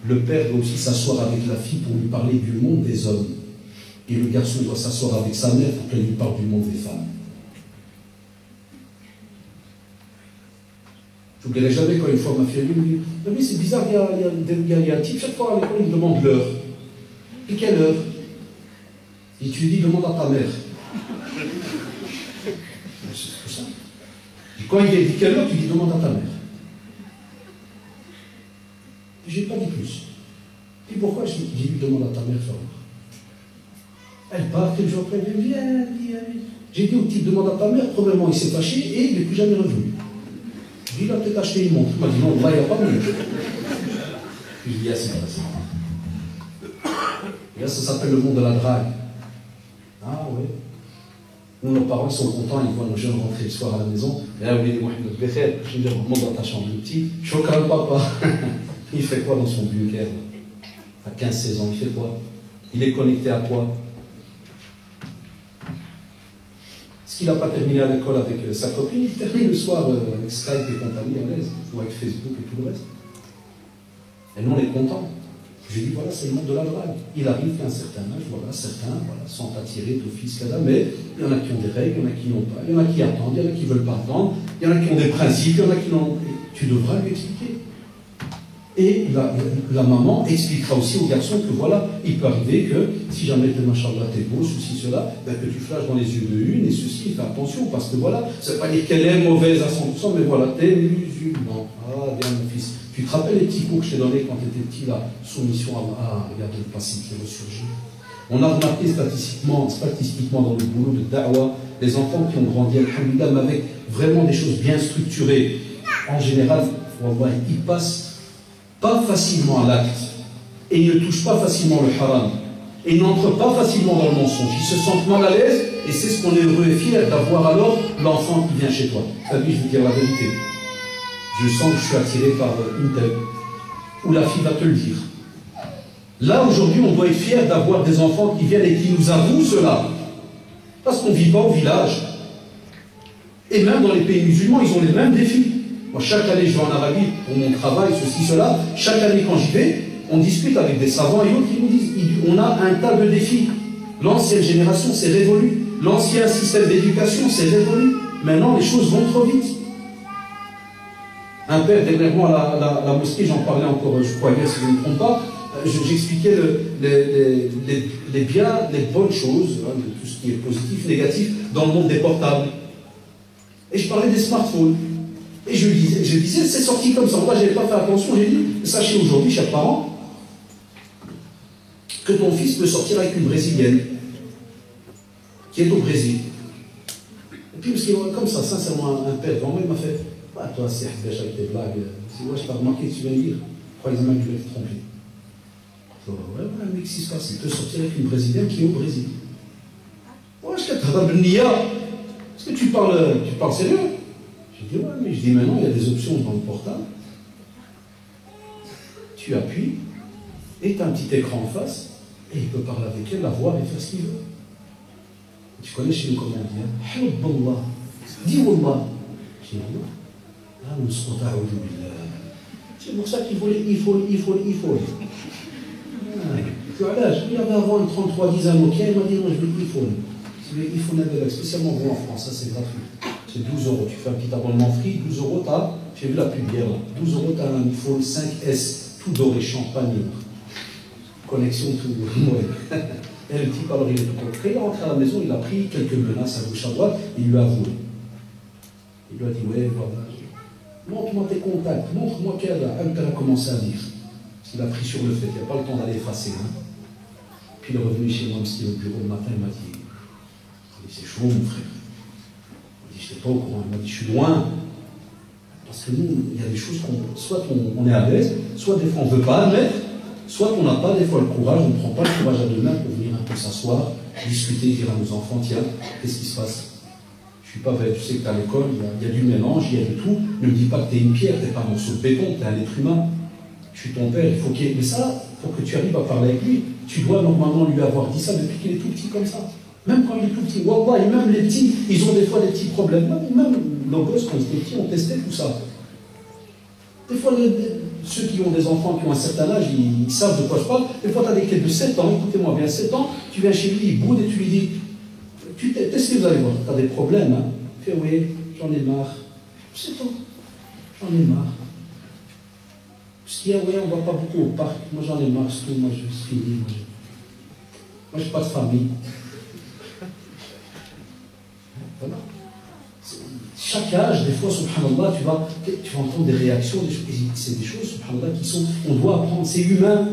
le père doit aussi s'asseoir avec la fille pour lui parler du monde des hommes. Et le garçon doit s'asseoir avec sa mère pour qu'elle lui parle du monde des femmes. Je n'oublierai jamais quand une fois ma fille me dit « Mais c'est bizarre, il y a un type, chaque fois à l'école, il me demande l'heure. Et quelle heure ?» Et tu lui dis « Demande à ta mère. » C'est tout ça. Et quand il dit quelle heure, tu dis « Demande à ta mère. » Et je n'ai pas dit plus. Et pourquoi je lui demande à ta mère, ça va. Elle part, quelques jours après, elle dit « Viens. J'ai dit au type « Demande à ta mère. » Premièrement, il s'est fâché et il n'est plus jamais revenu. Je dis, il a peut-être acheté une montre. Il m'a dit, non, là, il n'y a pas de montre. Je dis, ah, c'est pas ça. Et là, ça s'appelle le monde de la drague. Ah, oui. Nous, nos parents sont contents, ils voient nos jeunes rentrer le soir à la maison. Et là, on dit, Mohamed Bekher, je dis, remonte dans ta chambre. Le petit, choquant le papa. Il fait quoi dans son bunker? À 15-16 ans, il fait quoi? Il est connecté à quoi? Est-ce qu'il n'a pas terminé à l'école avec sa copine? Il termine le soir avec Skype et compagnie à l'aise, ou avec Facebook et tout le reste. Et nous, on est contents. Je dis, voilà, c'est le monde de la drague. Il arrive qu'à un certain âge, voilà, certains sont attirés d'office, mais il y en a qui ont des règles, il y en a qui n'ont pas, il y en a qui attendent, il y en a qui ne veulent pas attendre, il y en a qui ont des principes, il y en a qui n'ont. Tu devras lui expliquer. Et la maman expliquera aussi au garçon que voilà, il peut arriver que si jamais t'es machallah, t'es beau, ceci, cela, ben que tu flashes dans les yeux de une et ceci, fais attention, parce que voilà, ça ne veut pas dire qu'elle est mauvaise à 100%, mais voilà, t'es musulman. Ah, bien mon fils. Tu te rappelles les petits cours que je t'ai donnés quand tu étais petit, là, soumission à. Ah, regarde le passé qui ressurgit. On a remarqué statistiquement dans le boulot de da'wah, les enfants qui ont grandi alhamdoulilah, mais avec vraiment des choses bien structurées, en général, ils passent pas facilement à l'acte et ils ne touchent pas facilement le haram. Et ils n'entrent pas facilement dans le mensonge. Ils se sentent mal à l'aise et c'est ce qu'on est heureux et fier d'avoir alors l'enfant qui vient chez toi. T'as vu, je vais dire la vérité. Je sens que je suis attiré par une telle. Ou la fille va te le dire. Là, aujourd'hui, on doit être fier d'avoir des enfants qui viennent et qui nous avouent cela. Parce qu'on ne vit pas au village. Et même dans les pays musulmans, ils ont les mêmes défis. Moi, chaque année, je vais en Arabie pour mon travail, ceci, cela. Chaque année, quand j'y vais, on discute avec des savants et autres qui nous disent on a un tas de défis. L'ancienne génération, c'est révolu. L'ancien système d'éducation, c'est révolu. Maintenant, les choses vont trop vite. Un père, dernièrement, à la mosquée, j'en parlais encore, je crois bien, si je ne me trompe pas, j'expliquais les biens, les bonnes choses, hein, de tout ce qui est positif, négatif, dans le monde des portables. Et je parlais des smartphones. Et je disais, c'est sorti comme ça. Moi, je n'avais pas fait attention. J'ai dit, sachez aujourd'hui, chers parents, que ton fils peut sortir avec une Brésilienne qui est au Brésil. Et puis, parce que comme ça, sincèrement, un père devant moi, il m'a fait, ah, toi, c'est avec tes blagues. Si moi, je n'ai pas remarqué que tu viens de dire. Croyez-moi que je vais te tromper. Ouais, mais qu'est-ce qui se passe? Il peut sortir avec une Brésilienne qui est au Brésil. Ouais, je t'attends de Nia. Est-ce que tu parles sérieux? J'ai dit, ouais, mais je dis maintenant, il y a des options dans le portable. Tu appuies, et tu as un petit écran en face, et il peut parler avec elle, la voir et faire ce qu'il veut. Tu connais chez nous comment on dit, hein? Hubballah. Dis Wallah. J'ai dit, ah, nous serons ta'oudou. C'est pour ça qu'il faut. Tu vois là, il y avait avant un 3310 à Nokia, il m'a dit non, je veux l'iPhone. C'est l'iPhone avec, spécialement vous en France, ça c'est gratuit. C'est 12 euros. Tu fais un petit abonnement free, 12 euros, j'ai vu la pub hier là. 12 euros, tu as un iPhone 5S, tout doré, champagne. Connexion, tout. Ouais. Et le type, alors il est tout content. Quand il est rentré à la maison, il a pris quelques menaces à gauche à droite, et il lui a avoué. Il lui a dit, ouais, voilà. Montre-moi tes contacts, montre-moi qu'elle a commencé à lire. Parce qu'il a pris sur le fait, il n'y a pas le temps d'aller effacer. Hein. Puis il est revenu chez moi, parce qu'il est au bureau le matin, il m'a dit, c'est chaud mon frère. Il m'a dit, je n'étais pas au courant, il m'a dit, je suis loin. Parce que nous, il y a des choses soit on est à l'aise, soit des fois on ne veut pas admettre, soit on n'a pas des fois le courage, on ne prend pas le courage à deux mains pour venir un peu s'asseoir, discuter, dire à nos enfants, tiens, qu'est-ce qui se passe? Je ne suis pas vrai, tu sais que tu es à l'école, il y a du mélange, il y a de tout. Ne me dis pas que tu es une pierre, tu n'es pas un morceau de béton, tu es un être humain. Je suis ton père, il faut qu'il y ait. Mais ça, pour que tu arrives à parler avec lui, tu dois normalement lui avoir dit ça depuis qu'il est tout petit comme ça. Même quand il est tout petit. Wallah, et même les petits, ils ont des fois des petits problèmes. Même nos gosses, quand ils étaient petits, on testait tout ça. Des fois, ceux qui ont des enfants qui ont un certain âge, ils savent de quoi je parle. Des fois, tu as des kids de 7 ans, écoutez-moi bien, 7 ans, tu viens chez lui, il boude et tu lui dis, qu'est-ce que vous allez voir? Tu as des problèmes, hein? Fais oui, j'en ai marre. C'est tout. J'en ai marre. Parce qu'il y a, oui, on ne va pas beaucoup au parc. Moi, j'en ai marre, c'est tout. Moi, je suis fini. Moi, je n'ai pas de famille. Voilà. Chaque âge, des fois, subhanallah, tu vas entendre des réactions, c'est des choses, subhanallah, qui sont, on doit apprendre, c'est humain,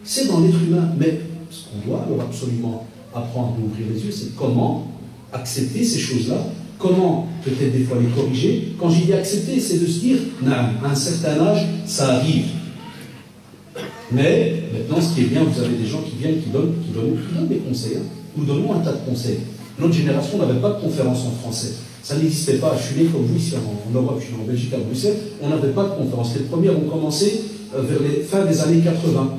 c'est dans l'être humain, mais ce qu'on doit alors absolument apprendre à ouvrir les yeux, c'est comment accepter ces choses-là, comment peut-être des fois les corriger. Quand j'ai dit accepter, c'est de se dire, non, à un certain âge, ça arrive. Mais maintenant, ce qui est bien, vous avez des gens qui viennent, qui donnent des conseils. Hein. Nous donnons un tas de conseils. Notre génération n'avait pas de conférence en français. Ça n'existait pas. Je suis né comme vous ici en Europe, je suis en Belgique, à Bruxelles. On n'avait pas de conférence. Les premières ont commencé vers les fins des années 80,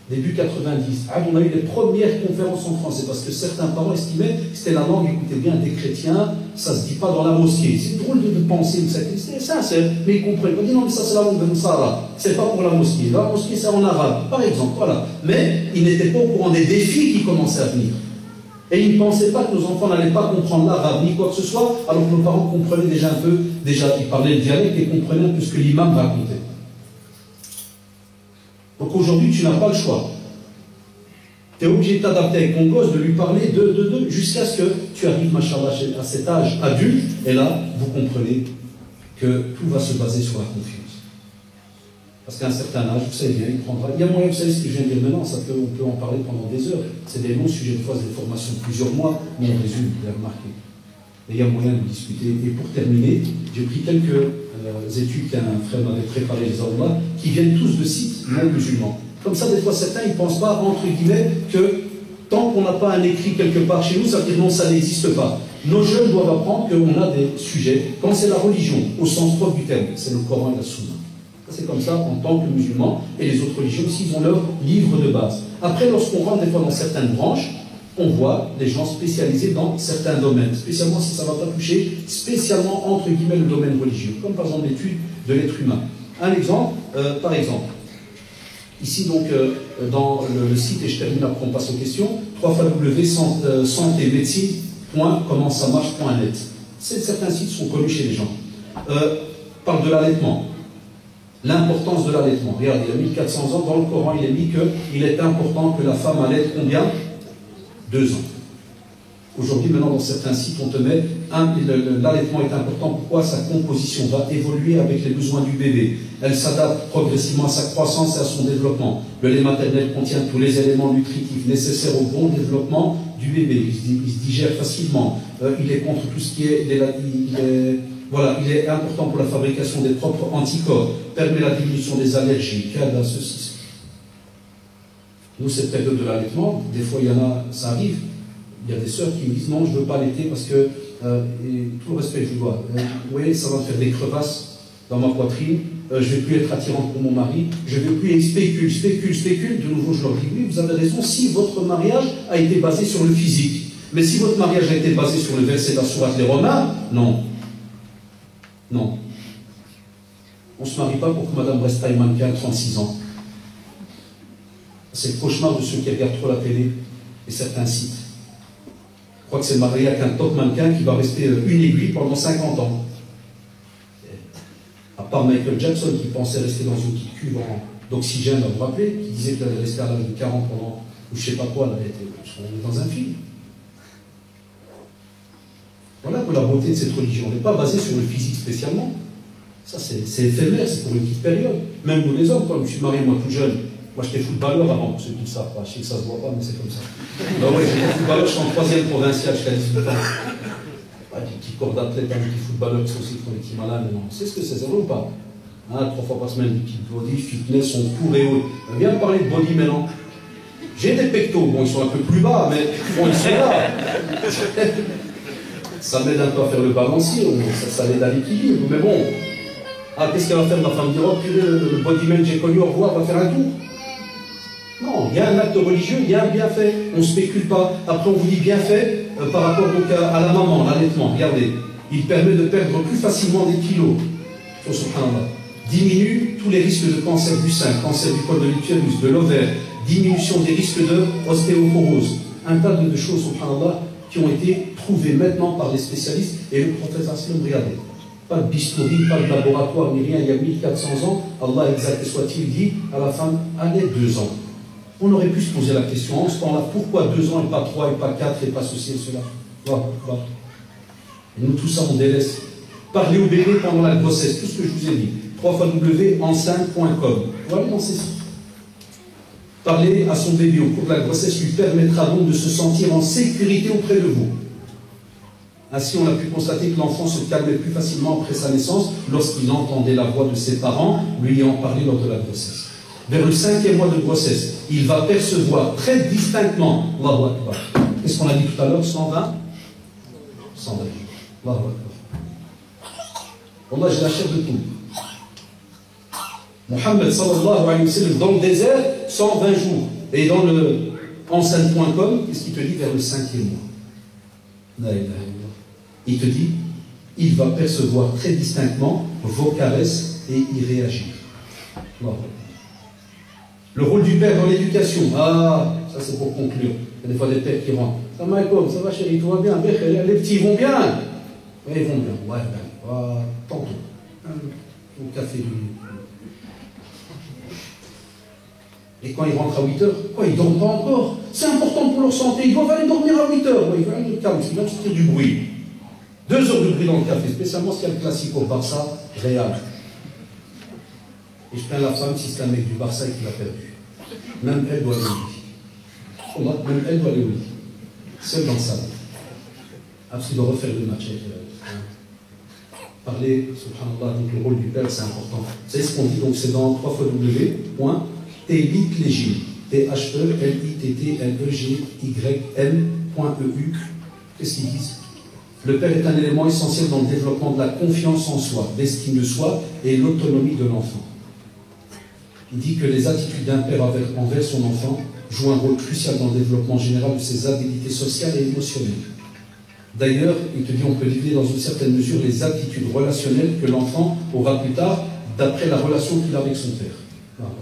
début 90. On a eu les premières conférences en français parce que certains parents estimaient que c'était la langue, écoutez bien, des chrétiens, ça ne se dit pas dans la mosquée. C'est drôle de penser, c'est sincère, mais ils comprennent. Ils disent non, mais ça c'est la langue de Moussara, c'est pas pour la mosquée. La mosquée c'est en arabe, par exemple, voilà. Mais ils n'étaient pas au courant des défis qui commençaient à venir. Et ils ne pensaient pas que nos enfants n'allaient pas comprendre l'arabe ni quoi que ce soit, alors que nos parents comprenaient déjà un peu, ils parlaient le dialecte et comprenaient un peu ce que l'imam racontait. Donc aujourd'hui, tu n'as pas le choix. Tu es obligé de t'adapter avec ton gosse, de lui parler jusqu'à ce que tu arrives, machallah, à cet âge adulte, et là, vous comprenez que tout va se baser sur la confiance. Parce qu'à un certain âge, vous savez bien, il prendra. Il y a moyen, vous savez ce que je viens de dire maintenant, on peut en parler pendant des heures. C'est des longs sujets, de fois, des formations de plusieurs mois, mais on résume, vous l'avez remarqué. Et il y a moyen de discuter. Et pour terminer, j'ai pris quelques études qu'un frère m'avait préparées, les Allah, qui viennent tous de sites non musulmans. Comme ça, des fois, certains, ils ne pensent pas, entre guillemets, que tant qu'on n'a pas un écrit quelque part chez nous, ça veut dire non, ça n'existe pas. Nos jeunes doivent apprendre qu'on a des sujets, quand c'est la religion, au sens propre du terme, c'est le Coran et la Sunna. C'est comme ça en tant que musulmans, et les autres religions aussi, ils ont leur livre de base. Après, lorsqu'on rentre des fois dans certaines branches, on voit des gens spécialisés dans certains domaines, spécialement si ça ne va pas toucher, spécialement entre guillemets le domaine religieux, comme par exemple l'étude de l'être humain. Un exemple, par exemple, ici donc dans le site, et je termine après on passe aux questions, www.santémédecine.commentsamarche.net. Certains sites sont connus chez les gens. Parle de l'allaitement. L'importance de l'allaitement. Regardez, il y a 1400 ans, dans le Coran, il est mis qu'il est important que la femme allaite combien? 2 ans. Aujourd'hui, maintenant, dans certains sites, on te met l'allaitement est important. Pourquoi? Sa composition va évoluer avec les besoins du bébé. Elle s'adapte progressivement à sa croissance et à son développement. Le lait maternel contient tous les éléments nutritifs nécessaires au bon développement du bébé. Il se digère facilement. Il est contre tout ce qui est... Voilà, il est important pour la fabrication des propres anticorps, permet la diminution des allergies, CADA, ceci. Nous, cette période de l'allaitement, des fois, il y en a, ça arrive, il y a des sœurs qui me disent non, je ne veux pas allaiter parce que, et tout le respect que je vous dois, oui, ça va me faire des crevasses dans ma poitrine, je ne vais plus être attirante pour mon mari, je ne vais plus, et spécule, de nouveau je leur dis oui, vous avez raison, si votre mariage a été basé sur le physique, mais si votre mariage a été basé sur le verset de la sourate les Romains, non. Non. On ne se marie pas pour que madame reste taille mannequin à 36 ans. C'est le cauchemar de ceux qui regardent trop la télé et certains sites. Je crois que c'est marié avec un top mannequin qui va rester une aiguille pendant 50 ans. À part Michael Jackson qui pensait rester dans une petite cuve d'oxygène, vous vous rappelez, qui disait qu'il allait rester à l'âge de 40 pendant, ou je ne sais pas quoi, on est dans un film. Voilà pour la beauté de cette religion. On n'est pas basé sur le physique spécialement. Ça, c'est éphémère, c'est pour une petite période. Même nous les hommes, quand je me suis marié, moi tout jeune, moi j'étais footballeur avant, pour ceux qui le savent pas. Je sais que ça ne se voit pas, mais c'est comme ça. Ben ouais, j'étais footballeur, je suis en 3e provincial jusqu'à 18 ans. Des petits corps d'athlètes, des petits footballeurs qui sont aussi des petits malins, mais non. On sait ce que c'est vrai ou pas? 3 fois par semaine, des petites body, fitness, on court et haut. On vient de parler de body maintenant. J'ai des pectos, bon, ils sont un peu plus bas, mais bon, ils sont là. Ça m'aide un peu à faire le balancier, ça l'aide à l'équilibre, mais bon. Ah, qu'est-ce qu'elle va faire? Ma femme dira, oh, le bodyman que j'ai connu, au revoir, va faire un tour. Non, il y a un acte religieux, il y a un bienfait. On ne spécule pas. Après, on vous dit bienfait par rapport donc à la maman, l'allaitement. Regardez, il permet de perdre plus facilement des kilos. Subhanallah. Diminue tous les risques de cancer du sein, cancer du col de l'utérus, de l'ovaire, diminution des risques d'ostéoporose. Un tas de choses, subhanallah, qui ont été trouvées maintenant par les spécialistes. Et le prophète Aslam, regardez. Pas de bistouri, pas de laboratoire, ni rien. Il y a 1400 ans, Allah exact soit-il dit à la femme, allez 2 ans. On aurait pu se poser la question en ce temps-là, pourquoi 2 ans et pas 3 et pas 4 et pas ceci et cela? Voilà. Et nous, tout ça, on délaisse. Parler au bébé pendant la grossesse, tout ce que je vous ai dit. www.enceinte.com. Voilà dans ces sites. Parler à son bébé au cours de la grossesse lui permettra donc de se sentir en sécurité auprès de vous. Ainsi, on a pu constater que l'enfant se calmait plus facilement après sa naissance lorsqu'il entendait la voix de ses parents lui ayant parlé lors de la grossesse. Vers le 5e mois de grossesse, il va percevoir très distinctement Allahu Akbar. Qu'est-ce qu'on a dit tout à l'heure? 120 120 jours. Allahu Akbar. Wallah, j'ai la chair de tout. Mohammed sallallahu alayhi wa sallam, dans le désert, 120 jours. Et dans le enceinte.com, qu'est-ce qu'il te dit vers le 5e mois? Il te dit, il va percevoir très distinctement vos caresses et y réagir. Le rôle du père dans l'éducation. Ah, ça c'est pour conclure. Il y a des fois des pères qui rentrent. Ça va chérie, tout va bien. Les petits vont bien. Oui, ils vont bien. Ouais, ben, tantôt. Au café. Et quand ils rentrent à 8 heures, quoi, ils ne dorment pas encore. C'est important pour leur santé. Ils doivent aller dormir à 8 heures. Oui, ils veulent aller calme, ils vont sortir du bruit. 2 heures de bruit dans le café, spécialement s'il y a le classique au Barça, Real. Et je plains la femme si c'est un mec du Barça et qui l'a perdu. Même elle doit aller au lit. Même elle doit aller au lit. Seule dans le salon. Après, il doit refaire le match. Parler, subhanallah, donc le rôle du père, c'est important. Vous savez ce qu'on dit, donc c'est dans www.telit-legime. T-H-E-L-I-T-T-L-E-G-Y-M.EU. Qu'est-ce qu'ils disent? Le père est un élément essentiel dans le développement de la confiance en soi, l'estime de soi et l'autonomie de l'enfant. Il dit que les attitudes d'un père envers son enfant jouent un rôle crucial dans le développement général de ses habilités sociales et émotionnelles. D'ailleurs, il te dit qu'on peut diviser dans une certaine mesure les attitudes relationnelles que l'enfant aura plus tard d'après la relation qu'il a avec son père. Voilà.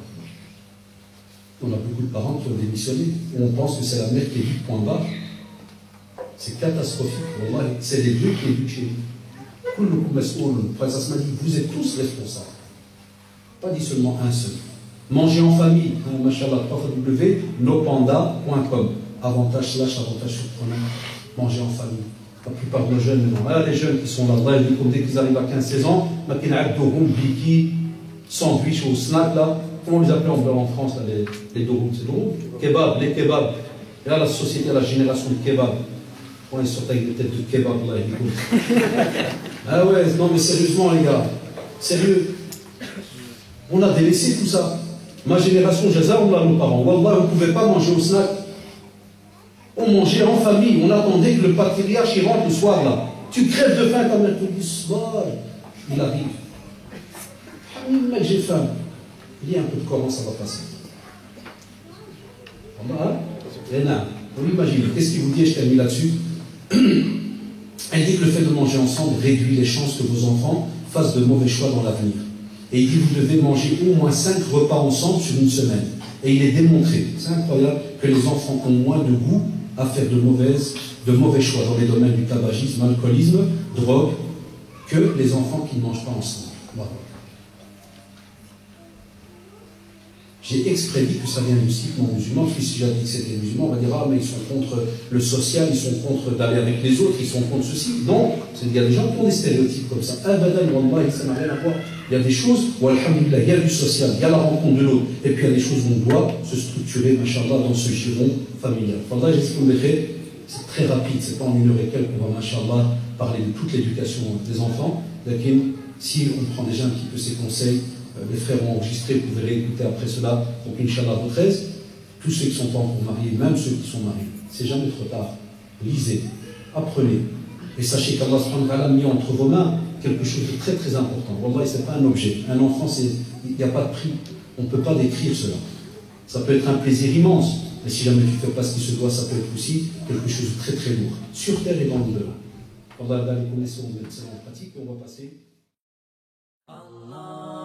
On a beaucoup de parents qui ont démissionné et on pense que c'est la mère qui éduque point bas. C'est catastrophique. C'est les deux qui éduquent chez nous. Vous êtes tous responsables. Pas dit seulement un seul. Manger en famille, machallah, nopanda.com. Avantage surprenant. Manger en famille. La plupart de nos jeunes, maintenant. Les jeunes qui sont là, dès qu'ils arrivent à 15-16 ans, biki, sandwich au snack, là. Comment on les appelle en France, là, les dorum? C'est dorum? Kebab, les kebabs. Et là, la société, la génération de kebab. On est sorti avec des têtes de kebab, là, ah ouais, non, mais sérieusement, les gars. Sérieux. On a délaissé tout ça. Ma génération, on l'a nos parents. Wallah, on ne pouvait pas manger au snack. On mangeait en famille. On attendait que le patriarche y rentre le soir là. Tu crèves de faim, ta mère te dit soir. Il arrive. Mec, j'ai faim. Il dit un peu de comment ça va passer. On imagine. Qu'est-ce qu'il vous dit? Je termine là-dessus. Elle dit que le fait de manger ensemble réduit les chances que vos enfants fassent de mauvais choix dans l'avenir. Et il dit que vous devez manger au moins 5 repas ensemble sur une semaine. Et il est démontré, c'est incroyable, que les enfants ont moins de goût à faire de mauvais choix dans les domaines du tabagisme, alcoolisme, drogue, que les enfants qui ne mangent pas ensemble. Voilà. J'ai exprès dit que ça vient du cycle non musulman, parce que si j'avais dit que c'était musulman, on va dire ah mais ils sont contre le social, ils sont contre d'aller avec les autres, ils sont contre ceci. Non, il y a des gens qui ont des stéréotypes comme ça. Abadan, wallah, ça n'a rien à voir. Il y a des choses où, alhamdulillah, il y a du social, il y a la rencontre de l'autre, et puis il y a des choses où on doit se structurer, machallah, dans ce giron familial. Pendant c'est très rapide, c'est pas en une heure et quelques qu'on va, machallah, parler de toute l'éducation des enfants. Lakin, si on prend déjà un petit peu ces conseils, les frères ont enregistré, vous pouvez réécouter après cela, donc Inch'Allah, votre aise. Tous ceux qui sont pas encore mariés, même ceux qui sont mariés, c'est jamais trop tard. Lisez, apprenez, et sachez qu'Allah a mis entre vos mains quelque chose de très très important. Wallah, ce n'est pas un objet. Un enfant, il n'y a pas de prix. On ne peut pas décrire cela. Ça peut être un plaisir immense, mais si jamais tu ne fais pas ce qui se doit, ça peut être aussi quelque chose de très très lourd, sur terre et dans l'au-delà. Allah a les connaissances de l'excellente pratique, et on va passer. Allah